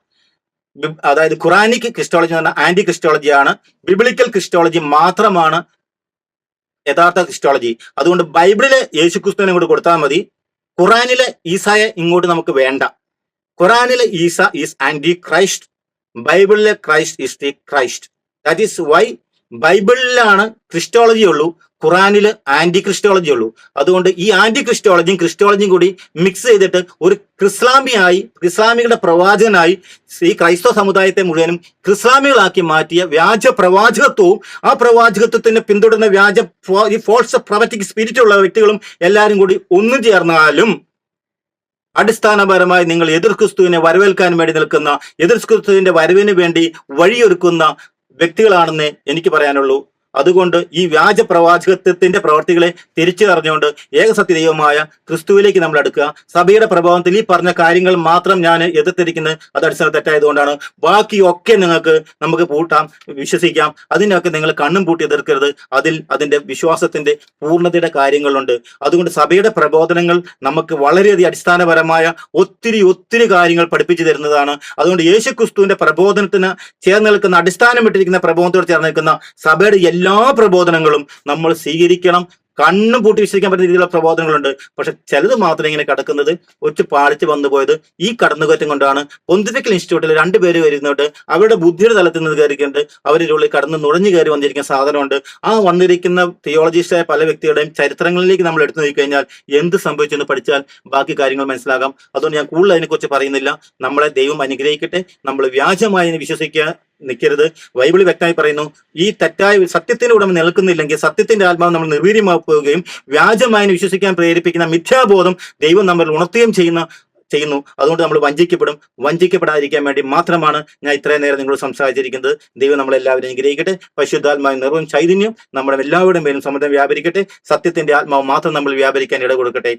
അതായത് ഖുറാനിക് ക്രിസ്റ്റോളജി എന്ന് പറഞ്ഞാൽ ആന്റി ക്രിസ്റ്റോളജിയാണ്. ബിബ്ലിക്കൽ ക്രിസ്റ്റോളജി മാത്രമാണ് യഥാർത്ഥ ക്രിസ്റ്റോളജി. അതുകൊണ്ട് ബൈബിളിലെ യേശുക്രിസ്തുവിനെ ഇങ്ങോട്ട് കൊടുത്താൽ മതി. ഖുറാനിലെ ഈസായെ ഇങ്ങോട്ട് നമുക്ക് വേണ്ട. ഖുറാനിലെ ഈസ ഈസ് ആന്റി ക്രൈസ്റ്റ്, ബൈബിളിലെ Christ is the Christ. That is why ബൈബിളിലാണ് ക്രിസ്റ്റോളജി ഉള്ളൂ, ഖുറാനിൽ ആന്റി ക്രിസ്റ്റോളജി ഉള്ളൂ. അതുകൊണ്ട് ഈ ആന്റി ക്രിസ്റ്റോളജിയും കൂടി മിക്സ് ചെയ്തിട്ട് ഒരു ക്രിസ്ലാമികളുടെ പ്രവാചകനായി ഈ ക്രൈസ്തവ സമുദായത്തെ മുഴുവനും ക്രിസ്ലാമികളാക്കി മാറ്റിയ വ്യാജ പ്രവാചകത്വവും ആ പ്രവാചകത്വത്തിന് പിന്തുടരുന്ന ഈ ഫോൾസ് പ്രൊഫറ്റിക് സ്പിരിറ്റ് ഉള്ള വ്യക്തികളും എല്ലാവരും കൂടി ഒന്നു ചേർന്നാലും അടിസ്ഥാനപരമായി നിങ്ങൾ എതിർ ക്രിസ്തുവിനെ വരവേൽക്കാൻ വേണ്ടി നിൽക്കുന്ന, എതിർ ക്രിസ്തുവിന്റെ വരവിന് വേണ്ടി വഴിയൊരുക്കുന്ന വ്യക്തികളാണെന്ന് എനിക്ക് പറയാനുള്ളൂ. അതുകൊണ്ട് ഈ വ്യാജ പ്രവാചകത്വത്തിന്റെ പ്രവർത്തികളെ തിരിച്ചറിഞ്ഞുകൊണ്ട് ഏകസത്യ ദൈവമായ ക്രിസ്തുവിലേക്ക് നമ്മൾ അടുക്കുക. സഭയുടെ പ്രഭാവത്തിൽ ഈ പറഞ്ഞ കാര്യങ്ങൾ മാത്രം ഞാൻ എതിർത്തിരിക്കുന്നത് അത് അടിസ്ഥാന തെറ്റായതുകൊണ്ടാണ്. ബാക്കിയൊക്കെ നമുക്ക് പൂട്ടാം, വിശ്വസിക്കാം. അതിനൊക്കെ നിങ്ങൾ കണ്ണും പൂട്ടി എതിർക്കരുത്. അതിന്റെ വിശ്വാസത്തിന്റെ പൂർണ്ണതയുടെ കാര്യങ്ങളുണ്ട്. അതുകൊണ്ട് സഭയുടെ പ്രബോധനങ്ങൾ നമുക്ക് വളരെയധികം അടിസ്ഥാനപരമായ ഒത്തിരി കാര്യങ്ങൾ പഠിപ്പിച്ചു തരുന്നതാണ്. അതുകൊണ്ട് യേശു ക്രിസ്തുവിന്റെ പ്രബോധനത്തിന് ചേർന്ന് നിൽക്കുന്ന, അടിസ്ഥാനമിട്ടിരിക്കുന്ന പ്രബോധനത്തോട് ചേർന്ന് നിൽക്കുന്ന സഭയുടെ എല്ലാ പ്രബോധനങ്ങളും നമ്മൾ സ്വീകരിക്കണം. കണ്ണും പൂട്ടി വിശ്വസിക്കാൻ പറ്റുന്ന രീതിയിലുള്ള പ്രബോധനങ്ങളുണ്ട്. പക്ഷെ ചിലത് മാത്രം ഇങ്ങനെ കിടക്കുന്നത് ഒറ്റ പാളിച്ച് വന്നു പോയത് ഈ കടന്നുകയറ്റം കൊണ്ടാണ്. പൊന്തിഫിക്കൽ ഇൻസ്റ്റിറ്റ്യൂട്ടിൽ 2 പേര് വരുന്നുണ്ട്. അവരുടെ ബുദ്ധിയുടെ തലത്തിൽ നിന്ന് കയറിയിട്ടുണ്ട്. അവരുടെ ഉള്ളിൽ കടന്ന് നുഴഞ്ഞു കയറി വന്നിരിക്കുന്ന സാധനമുണ്ട്. ആ വന്നിരിക്കുന്ന തിയോളജിസ്റ്റായ പല വ്യക്തികളുടെയും ചരിത്രങ്ങളിലേക്ക് നമ്മൾ എടുത്തു നോക്കിക്കഴിഞ്ഞാൽ എന്ത് സംഭവിച്ചെന്ന് പഠിച്ചാൽ ബാക്കി കാര്യങ്ങൾ മനസ്സിലാകാം. അതുകൊണ്ട് ഞാൻ കൂടുതൽ അതിനെക്കുറിച്ച് പറയുന്നില്ല. നമ്മളെ ദൈവം അനുഗ്രഹിക്കട്ടെ. നമ്മൾ വ്യാജമായി വിശ്വസിക്കുക നിൽക്കരുത്. ബൈബിൾ വ്യക്തമായി പറയുന്നു, ഈ തെറ്റായ സത്യത്തിന്റെ ഉടമ നിൽക്കുന്നില്ലെങ്കിൽ സത്യത്തിന്റെ ആത്മാവ് നമ്മൾ നിർവീര്യമാക്കുകയും വ്യാജമായി വിശ്വസിക്കാൻ പ്രേരിപ്പിക്കുന്ന മിഥ്യാബോധം ദൈവം നമ്മൾ ഉണർത്തുകയും ചെയ്യുന്നു. അതുകൊണ്ട് നമ്മൾ വഞ്ചിക്കപ്പെടാതിരിക്കാൻ വേണ്ടി മാത്രമാണ് ഞാൻ ഇത്രയും നേരം നിങ്ങളോട് സംസാരിച്ചിരിക്കുന്നത്. ദൈവം നമ്മളെല്ലാവരും അനുഗ്രഹിക്കട്ടെ. പരിശുദ്ധാത്മാവിൻ നിറവും ചൈതന്യം നമ്മുടെ എല്ലാവരുടെയും പേരും സമ്മതം വ്യാപരിക്കട്ടെ. സത്യത്തിന്റെ ആത്മാവ് മാത്രം നമ്മൾ വ്യാപരിക്കാൻ ഇട കൊടുക്കട്ടെ.